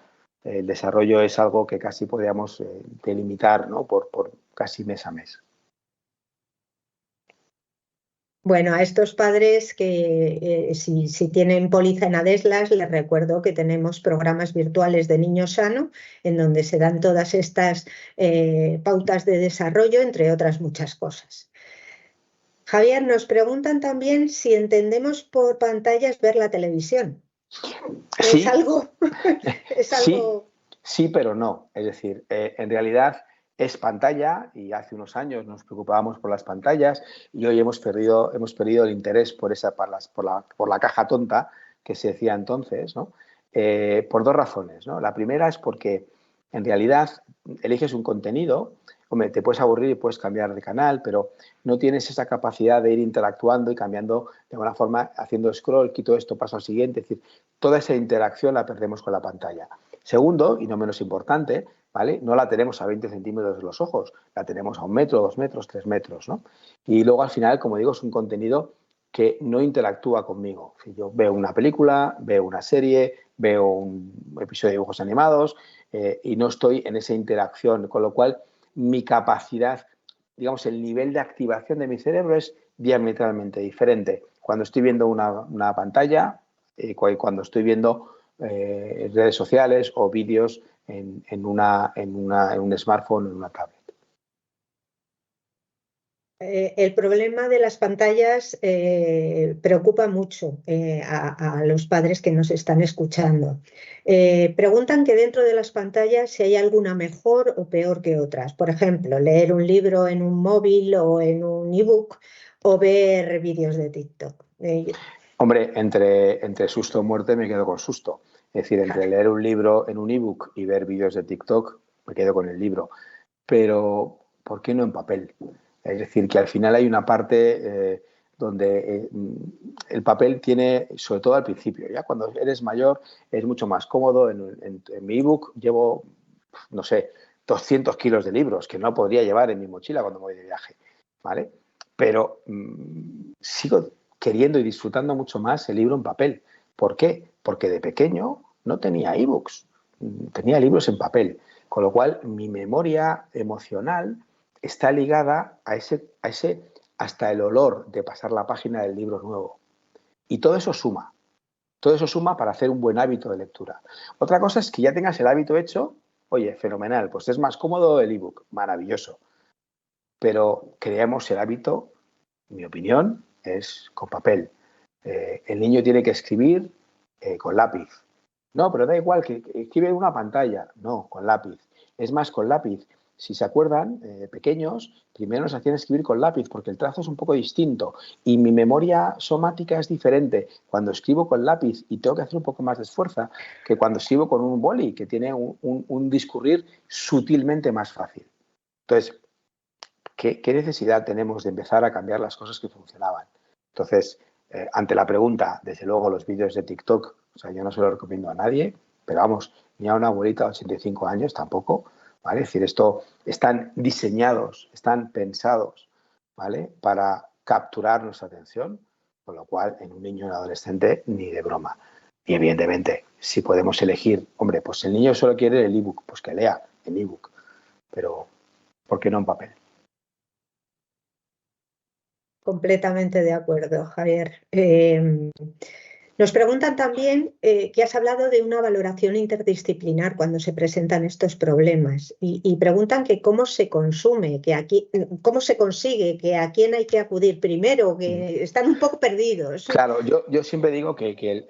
el desarrollo es algo que casi podríamos delimitar, ¿no? por casi mes a mes. Bueno, a estos padres que si tienen póliza en Adeslas, les recuerdo que tenemos programas virtuales de Niño Sano, en donde se dan todas estas pautas de desarrollo, entre otras muchas cosas. Javier, nos preguntan también si entendemos por pantallas ver la televisión. Sí, ¿Es algo? ¿Es algo? Sí, pero no. Es decir, en realidad es pantalla y hace unos años nos preocupábamos por las pantallas y hoy hemos perdido el interés por la caja tonta que se decía entonces, ¿no? Por dos razones, ¿no? La primera es porque en realidad eliges un contenido, hombre, te puedes aburrir y puedes cambiar de canal, pero no tienes esa capacidad de ir interactuando y cambiando de alguna forma, haciendo scroll, quito esto, paso al siguiente. Es decir, toda esa interacción la perdemos con la pantalla. Segundo, y no menos importante, ¿vale? No la tenemos a 20 centímetros de los ojos, la tenemos a 1 metro, 2 metros, 3 metros, ¿no? Y luego al final, como digo, es un contenido que no interactúa conmigo. Si yo veo una película, veo una serie, veo un episodio de dibujos animados y no estoy en esa interacción, con lo cual mi capacidad, digamos, el nivel de activación de mi cerebro es diametralmente diferente. Cuando estoy viendo una pantalla, cuando estoy viendo redes sociales o vídeos en un smartphone o en una tablet. El problema de las pantallas preocupa mucho a los padres que nos están escuchando. Preguntan que dentro de las pantallas si hay alguna mejor o peor que otras. Por ejemplo, leer un libro en un móvil o en un ebook o ver vídeos de TikTok. Hombre, entre susto o muerte me quedo con susto. Es decir, entre leer un libro en un ebook y ver vídeos de TikTok, me quedo con el libro. Pero, ¿por qué no en papel? Es decir, que al final hay una parte donde el papel tiene, sobre todo al principio, ya cuando eres mayor es mucho más cómodo. En mi ebook llevo, no sé, 200 kilos de libros que no podría llevar en mi mochila cuando me voy de viaje, ¿vale? Pero sigo queriendo y disfrutando mucho más el libro en papel. ¿Por qué? Porque de pequeño no tenía ebooks, tenía libros en papel. Con lo cual, mi memoria emocional está ligada a ese, hasta el olor de pasar la página del libro nuevo. Y todo eso suma. Todo eso suma para hacer un buen hábito de lectura. Otra cosa es que ya tengas el hábito hecho, oye, fenomenal, pues es más cómodo el ebook, maravilloso. Pero creamos el hábito, en mi opinión, es con papel. El niño tiene que escribir con lápiz. No, pero da igual, que escribe en una pantalla. No, con lápiz. Es más, con lápiz. Si se acuerdan, pequeños, primero nos hacían escribir con lápiz porque el trazo es un poco distinto y mi memoria somática es diferente cuando escribo con lápiz y tengo que hacer un poco más de esfuerzo que cuando escribo con un boli, que tiene un discurrir sutilmente más fácil. Entonces, ¿qué necesidad tenemos de empezar a cambiar las cosas que funcionaban? Entonces, ante la pregunta, desde luego los vídeos de TikTok, o sea, yo no se lo recomiendo a nadie, pero vamos, ni a una abuelita de 85 años tampoco, ¿vale? Es decir, esto están diseñados, están pensados, ¿vale? Para capturar nuestra atención, con lo cual en un niño o un adolescente ni de broma. Y evidentemente, si podemos elegir, hombre, pues el niño solo quiere el ebook, pues que lea el ebook, pero ¿por qué no en papel? Completamente de acuerdo, Javier. Nos preguntan también que has hablado de una valoración interdisciplinar cuando se presentan estos problemas y preguntan que cómo se consume, cómo se consigue, que a quién hay que acudir primero, que están un poco perdidos. Claro, yo siempre digo que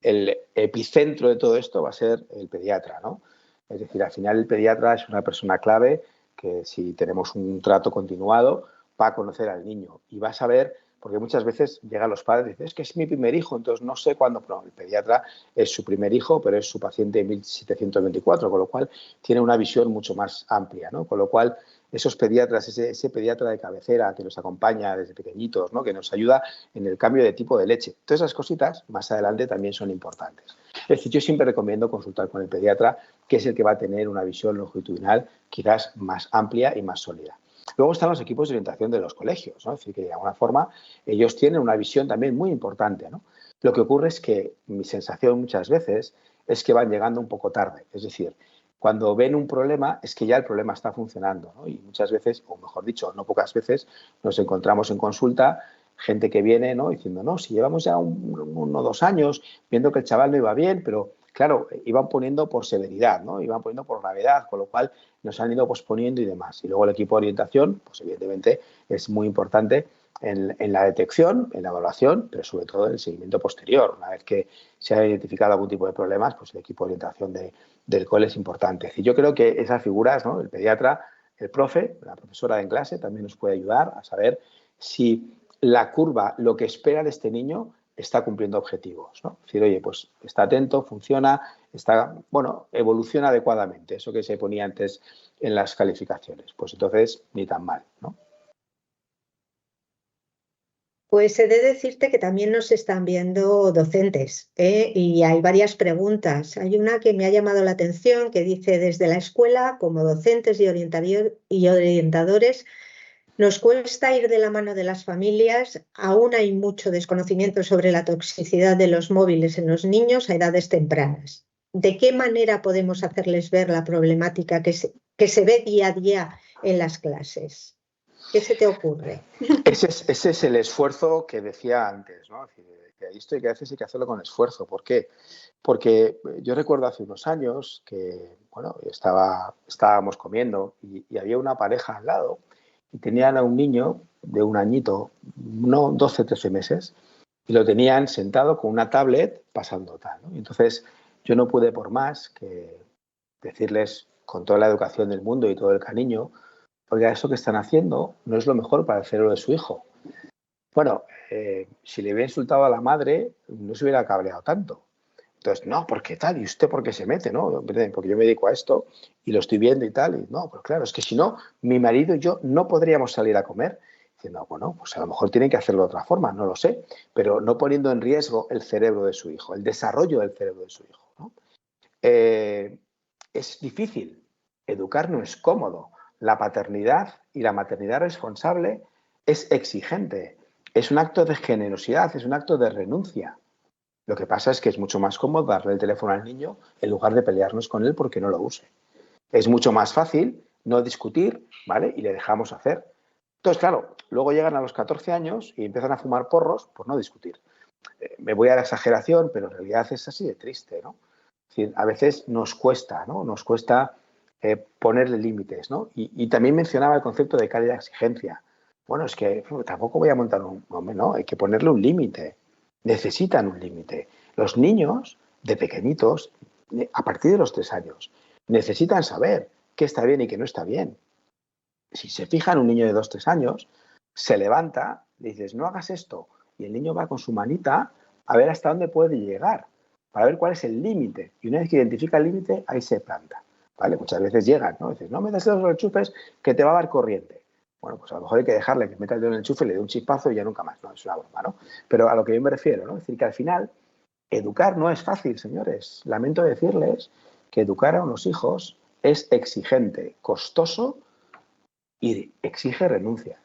el epicentro de todo esto va a ser el pediatra, ¿no? Es decir, al final el pediatra es una persona clave que si tenemos un trato continuado va a conocer al niño y va a saber, porque muchas veces llegan los padres y dicen, es que es mi primer hijo, entonces no sé cuándo. No, el pediatra es su primer hijo, pero es su paciente de 1724, con lo cual tiene una visión mucho más amplia, ¿no? Con lo cual esos pediatras, ese pediatra de cabecera que nos acompaña desde pequeñitos, ¿no? Que nos ayuda en el cambio de tipo de leche. Todas esas cositas más adelante también son importantes. Es decir, yo siempre recomiendo consultar con el pediatra, que es el que va a tener una visión longitudinal quizás más amplia y más sólida. Luego están los equipos de orientación de los colegios, ¿no? Es decir, que de alguna forma ellos tienen una visión también muy importante, ¿no? Lo que ocurre es que mi sensación muchas veces es que van llegando un poco tarde. Es decir, cuando ven un problema es que ya el problema está funcionando, ¿no? Y muchas veces, o mejor dicho, no pocas veces, nos encontramos en consulta gente que viene, ¿no?, diciendo, no, si llevamos ya 1 o 2 años viendo que el chaval no iba bien, pero claro, iban poniendo por severidad, ¿no? Iban poniendo por gravedad, con lo cual nos han ido posponiendo y demás. Y luego el equipo de orientación, pues evidentemente es muy importante en la detección, en la evaluación, pero sobre todo en el seguimiento posterior. Una vez que se ha identificado algún tipo de problemas, pues el equipo de orientación del cole es importante. Es decir, yo creo que esas figuras, ¿no?, el pediatra, el profe, la profesora en clase, también nos puede ayudar a saber si la curva, lo que espera de este niño, está cumpliendo objetivos, ¿no? Es decir, oye, pues está atento, funciona, está, bueno, evoluciona adecuadamente, eso que se ponía antes en las calificaciones. Pues entonces, ni tan mal, ¿no? Pues he de decirte que también nos están viendo docentes, ¿eh? Y hay varias preguntas. Hay una que me ha llamado la atención que dice, desde la escuela, como docentes y orientadores, nos cuesta ir de la mano de las familias, aún hay mucho desconocimiento sobre la toxicidad de los móviles en los niños a edades tempranas. ¿De qué manera podemos hacerles ver la problemática que se ve día a día en las clases? ¿Qué se te ocurre? Ese es el esfuerzo que decía antes, ¿no? Es decir, que esto que a veces hay que hacerlo con esfuerzo. ¿Por qué? Porque yo recuerdo hace unos años que, bueno, estábamos comiendo y había una pareja al lado y tenían a un niño de 1 añito, no 12, 13 meses, y lo tenían sentado con una tablet pasando tal, ¿no? Y entonces yo no pude por más que decirles con toda la educación del mundo y todo el cariño, oiga, eso que están haciendo no es lo mejor para el cerebro de su hijo. Bueno, si le hubiera insultado a la madre, no se hubiera cabreado tanto. Entonces, no, ¿por qué tal? ¿Y usted por qué se mete? ¿No? Porque yo me dedico a esto y lo estoy viendo y tal. Y no, pues claro, es que si no, mi marido y yo no podríamos salir a comer. Diciendo, bueno, pues a lo mejor tienen que hacerlo de otra forma, no lo sé, pero no poniendo en riesgo el cerebro de su hijo, el desarrollo del cerebro de su hijo, ¿no? Es difícil, educar no es cómodo. La paternidad y la maternidad responsable es exigente, es un acto de generosidad, es un acto de renuncia. Lo que pasa es que es mucho más cómodo darle el teléfono al niño en lugar de pelearnos con él porque no lo use. Es mucho más fácil no discutir, ¿vale? Y le dejamos hacer. Entonces, claro, luego llegan a los 14 años y empiezan a fumar porros por no discutir. Me voy a la exageración, pero en realidad es así de triste, ¿no? Es decir, a veces nos cuesta, ¿no? Nos cuesta ponerle límites, ¿no? Y también mencionaba el concepto de calidad exigencia. Bueno, es que tampoco voy a montar un hombre, ¿no? Hay que ponerle un límite. Necesitan un límite. Los niños, de pequeñitos, a partir de los 3 años, necesitan saber qué está bien y qué no está bien. Si se fija en un niño de 2, 3 años, se levanta, le dices, no hagas esto, y el niño va con su manita a ver hasta dónde puede llegar, para ver cuál es el límite. Y una vez que identifica el límite, ahí se planta. ¿Vale? Muchas veces llegan, ¿no? Dices, no me des los enchufes que te va a dar corriente. Bueno, pues a lo mejor hay que dejarle que meta el dedo en el enchufe, le dé un chispazo y ya nunca más. No, es una broma, ¿no? Pero a lo que yo me refiero, ¿no? Es decir, que al final, educar no es fácil, señores. Lamento decirles que educar a unos hijos es exigente, costoso y exige renuncias.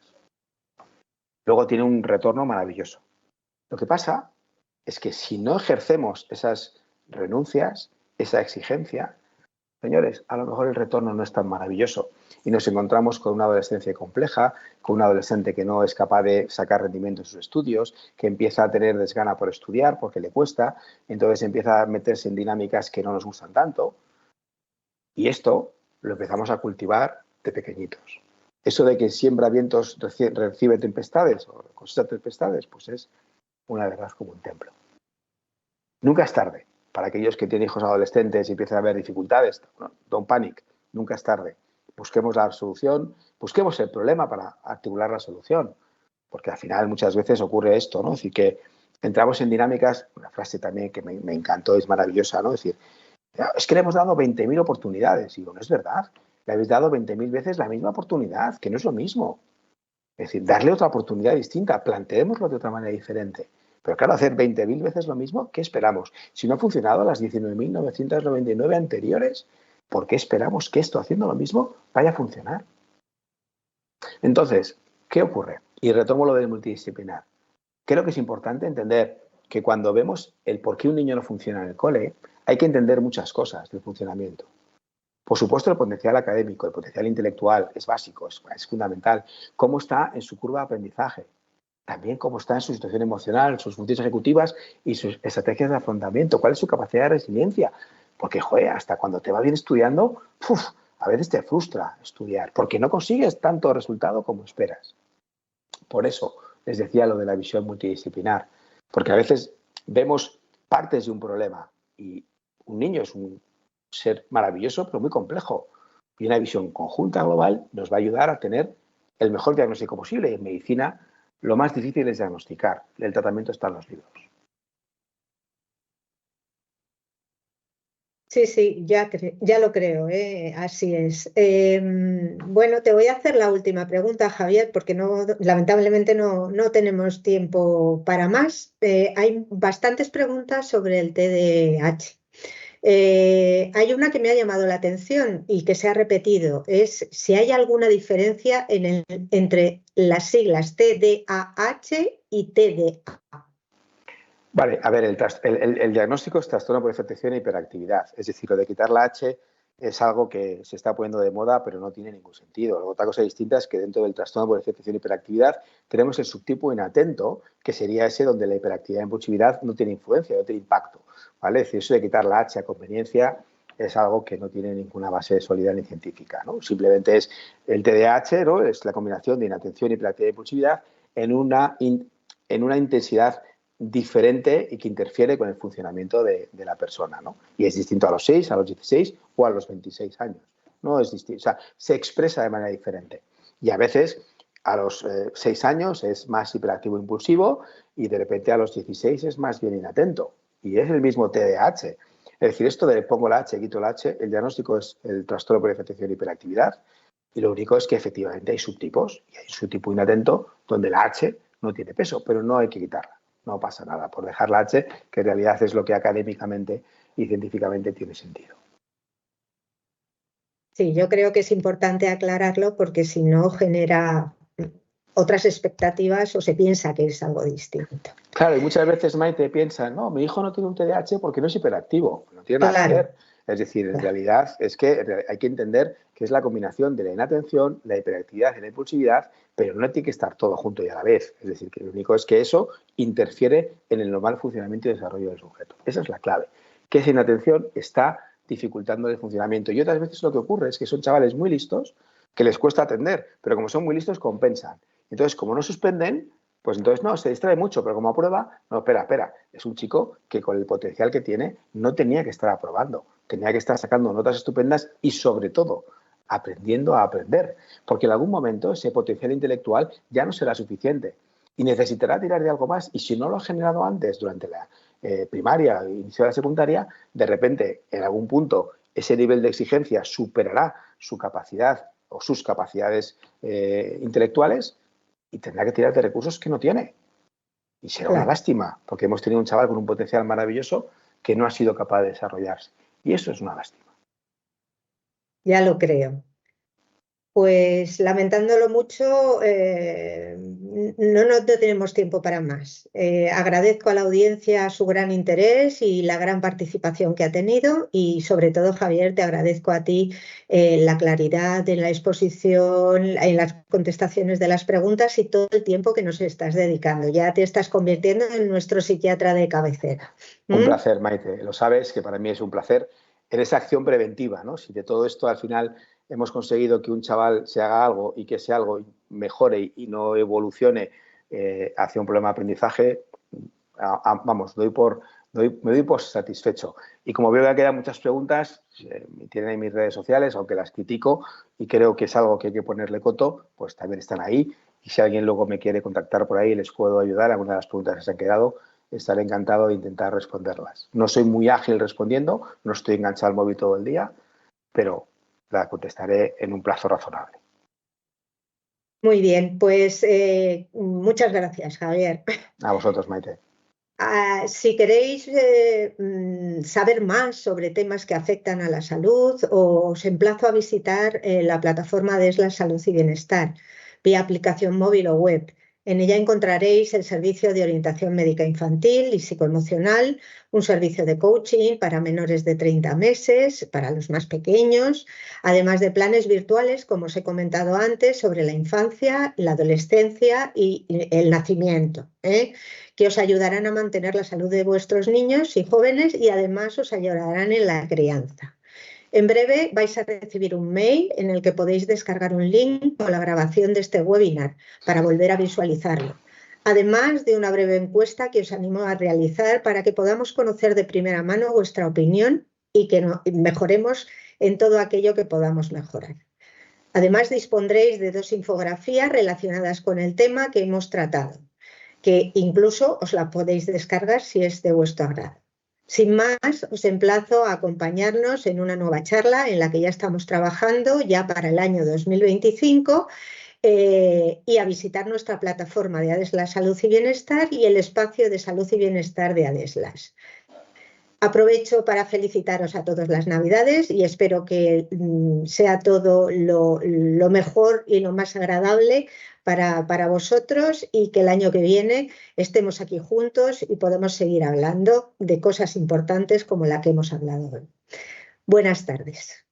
Luego tiene un retorno maravilloso. Lo que pasa es que si no ejercemos esas renuncias, esa exigencia, señores, a lo mejor el retorno no es tan maravilloso y nos encontramos con una adolescencia compleja, con un adolescente que no es capaz de sacar rendimiento en sus estudios, que empieza a tener desgana por estudiar porque le cuesta, entonces empieza a meterse en dinámicas que no nos gustan tanto y esto lo empezamos a cultivar de pequeñitos. Eso de que siembra vientos recibe tempestades o cosecha tempestades, pues es una verdad como un templo. Nunca es tarde. Para aquellos que tienen hijos adolescentes y empiezan a haber dificultades, no, don't panic, nunca es tarde. Busquemos la solución, busquemos el problema para articular la solución. Porque al final muchas veces ocurre esto, ¿no? Es decir, que entramos en dinámicas, una frase también que me encantó, es maravillosa, ¿no? Es decir, es que le hemos dado 20.000 oportunidades. Y digo, no es verdad. Le habéis dado 20.000 veces la misma oportunidad, que no es lo mismo. Es decir, darle otra oportunidad distinta, planteémoslo de otra manera diferente. Pero claro, hacer 20.000 veces lo mismo, ¿qué esperamos? Si no ha funcionado las 19.999 anteriores, ¿por qué esperamos que esto, haciendo lo mismo, vaya a funcionar? Entonces, ¿qué ocurre? Y retomo lo del multidisciplinar. Creo que es importante entender que cuando vemos el por qué un niño no funciona en el cole, hay que entender muchas cosas del funcionamiento. Por supuesto, el potencial académico, el potencial intelectual es básico, es fundamental. Cómo está en su curva de aprendizaje. También cómo está en su situación emocional, sus funciones ejecutivas y sus estrategias de afrontamiento. ¿Cuál es su capacidad de resiliencia? Porque, joder, hasta cuando te va bien estudiando, a veces te frustra estudiar, porque no consigues tanto resultado como esperas. Por eso les decía lo de la visión multidisciplinar, porque a veces vemos partes de un problema y un niño es un ser maravilloso, pero muy complejo. Y una visión conjunta global nos va a ayudar a tener el mejor diagnóstico posible. Y en medicina lo más difícil es diagnosticar. El tratamiento está en los libros. Sí, sí, ya lo creo, así es. Bueno, te voy a hacer la última pregunta, Javier, porque lamentablemente no tenemos tiempo para más. Hay bastantes preguntas sobre el TDAH. Hay una que me ha llamado la atención y que se ha repetido, es si hay alguna diferencia entre las siglas TDAH y TDA. Vale, a ver, el diagnóstico es trastorno por afectación e hiperactividad. Es decir, lo de quitar la H es algo que se está poniendo de moda, pero no tiene ningún sentido. Otra cosa distinta es que dentro del trastorno por afectación e hiperactividad tenemos el subtipo inatento, que sería ese donde la hiperactividad e impulsividad no tiene influencia, no tiene impacto. ¿Vale? Es decir, eso de quitar la H a conveniencia es algo que no tiene ninguna base sólida ni científica, ¿no? Simplemente es el TDAH, ¿no? Es la combinación de inatención, hiperactividad e impulsividad en una intensidad diferente y que interfiere con el funcionamiento de la persona, ¿no? Y es distinto a los 6, a los 16 o a los 26 años. No es distinto, o sea, se expresa de manera diferente. Y a veces a los 6 años es más hiperactivo e impulsivo y de repente a los 16 es más bien inatento. Y es el mismo TDAH. Es decir, esto de pongo la H, quito la H, el diagnóstico es el trastorno por afectación e hiperactividad y lo único es que efectivamente hay subtipos y hay un subtipo inatento donde la H no tiene peso, pero no hay que quitarla. No pasa nada por dejar la H, que en realidad es lo que académicamente y científicamente tiene sentido. Sí, yo creo que es importante aclararlo porque si no genera otras expectativas o se piensa que es algo distinto. Claro, y muchas veces Maite piensa, no, mi hijo no tiene un TDAH porque no es hiperactivo. No tiene nada que Claro, ver. Es decir, en claro. realidad es que hay que entender que es la combinación de la inatención, la hiperactividad y la impulsividad, pero no tiene que estar todo junto y a la vez. Es decir, que lo único es que eso interfiere en el normal funcionamiento y desarrollo del sujeto. Esa es la clave. Que esa inatención está dificultando el funcionamiento. Y otras veces lo que ocurre es que son chavales muy listos que les cuesta atender, pero como son muy listos compensan. Entonces, como no suspenden, pues entonces no, se distrae mucho, pero como aprueba, no, espera, es un chico que con el potencial que tiene no tenía que estar aprobando, tenía que estar sacando notas estupendas y sobre todo aprendiendo a aprender, porque en algún momento ese potencial intelectual ya no será suficiente y necesitará tirar de algo más y si no lo ha generado antes durante la primaria o inicio de la secundaria, de repente en algún punto ese nivel de exigencia superará su capacidad o sus capacidades intelectuales y tendrá que tirar de recursos que no tiene. Y será una Claro, lástima, porque hemos tenido un chaval con un potencial maravilloso que no ha sido capaz de desarrollarse. Y eso es una lástima. ya lo creo. Pues lamentándolo mucho, no tenemos tiempo para más. Agradezco a la audiencia su gran interés y la gran participación que ha tenido y sobre todo, Javier, te agradezco a ti la claridad en la exposición, en las contestaciones de las preguntas y todo el tiempo que nos estás dedicando. Ya te estás convirtiendo en nuestro psiquiatra de cabecera. Un ¿Mm? placer, Maite. Lo sabes, que para mí es un placer en esa acción preventiva, ¿no? Si de todo esto al final hemos conseguido que un chaval se haga algo y que ese algo mejore y no evolucione hacia un problema de aprendizaje, vamos, me doy por satisfecho. Y como veo que quedan muchas preguntas, me tienen en mis redes sociales, aunque las critico y creo que es algo que hay que ponerle coto, pues también están ahí. Y si alguien luego me quiere contactar por ahí, les puedo ayudar. Algunas de las preguntas que se han quedado, estaré encantado de intentar responderlas. No soy muy ágil respondiendo, no estoy enganchado al móvil todo el día, pero la contestaré en un plazo razonable. Muy bien, pues muchas gracias, Javier. A vosotros, Maite. Si queréis saber más sobre temas que afectan a la salud, os emplazo a visitar la plataforma de Esla Salud y Bienestar, vía aplicación móvil o web. En ella encontraréis el servicio de orientación médica infantil y psicoemocional, un servicio de coaching para menores de 30 meses, para los más pequeños, además de planes virtuales, como os he comentado antes, sobre la infancia, la adolescencia y el nacimiento, que os ayudarán a mantener la salud de vuestros niños y jóvenes y además os ayudarán en la crianza. En breve vais a recibir un mail en el que podéis descargar un link con la grabación de este webinar para volver a visualizarlo, además de una breve encuesta que os animo a realizar para que podamos conocer de primera mano vuestra opinión y que mejoremos en todo aquello que podamos mejorar. Además, dispondréis de 2 infografías relacionadas con el tema que hemos tratado, que incluso os la podéis descargar si es de vuestro agrado. Sin más, os emplazo a acompañarnos en una nueva charla en la que ya estamos trabajando ya para el año 2025 y a visitar nuestra plataforma de Adeslas Salud y Bienestar y el espacio de salud y bienestar de Adeslas. Aprovecho para felicitaros a todos las Navidades y espero que sea todo lo mejor y lo más agradable para vosotros y que el año que viene estemos aquí juntos y podamos seguir hablando de cosas importantes como la que hemos hablado hoy. Buenas tardes.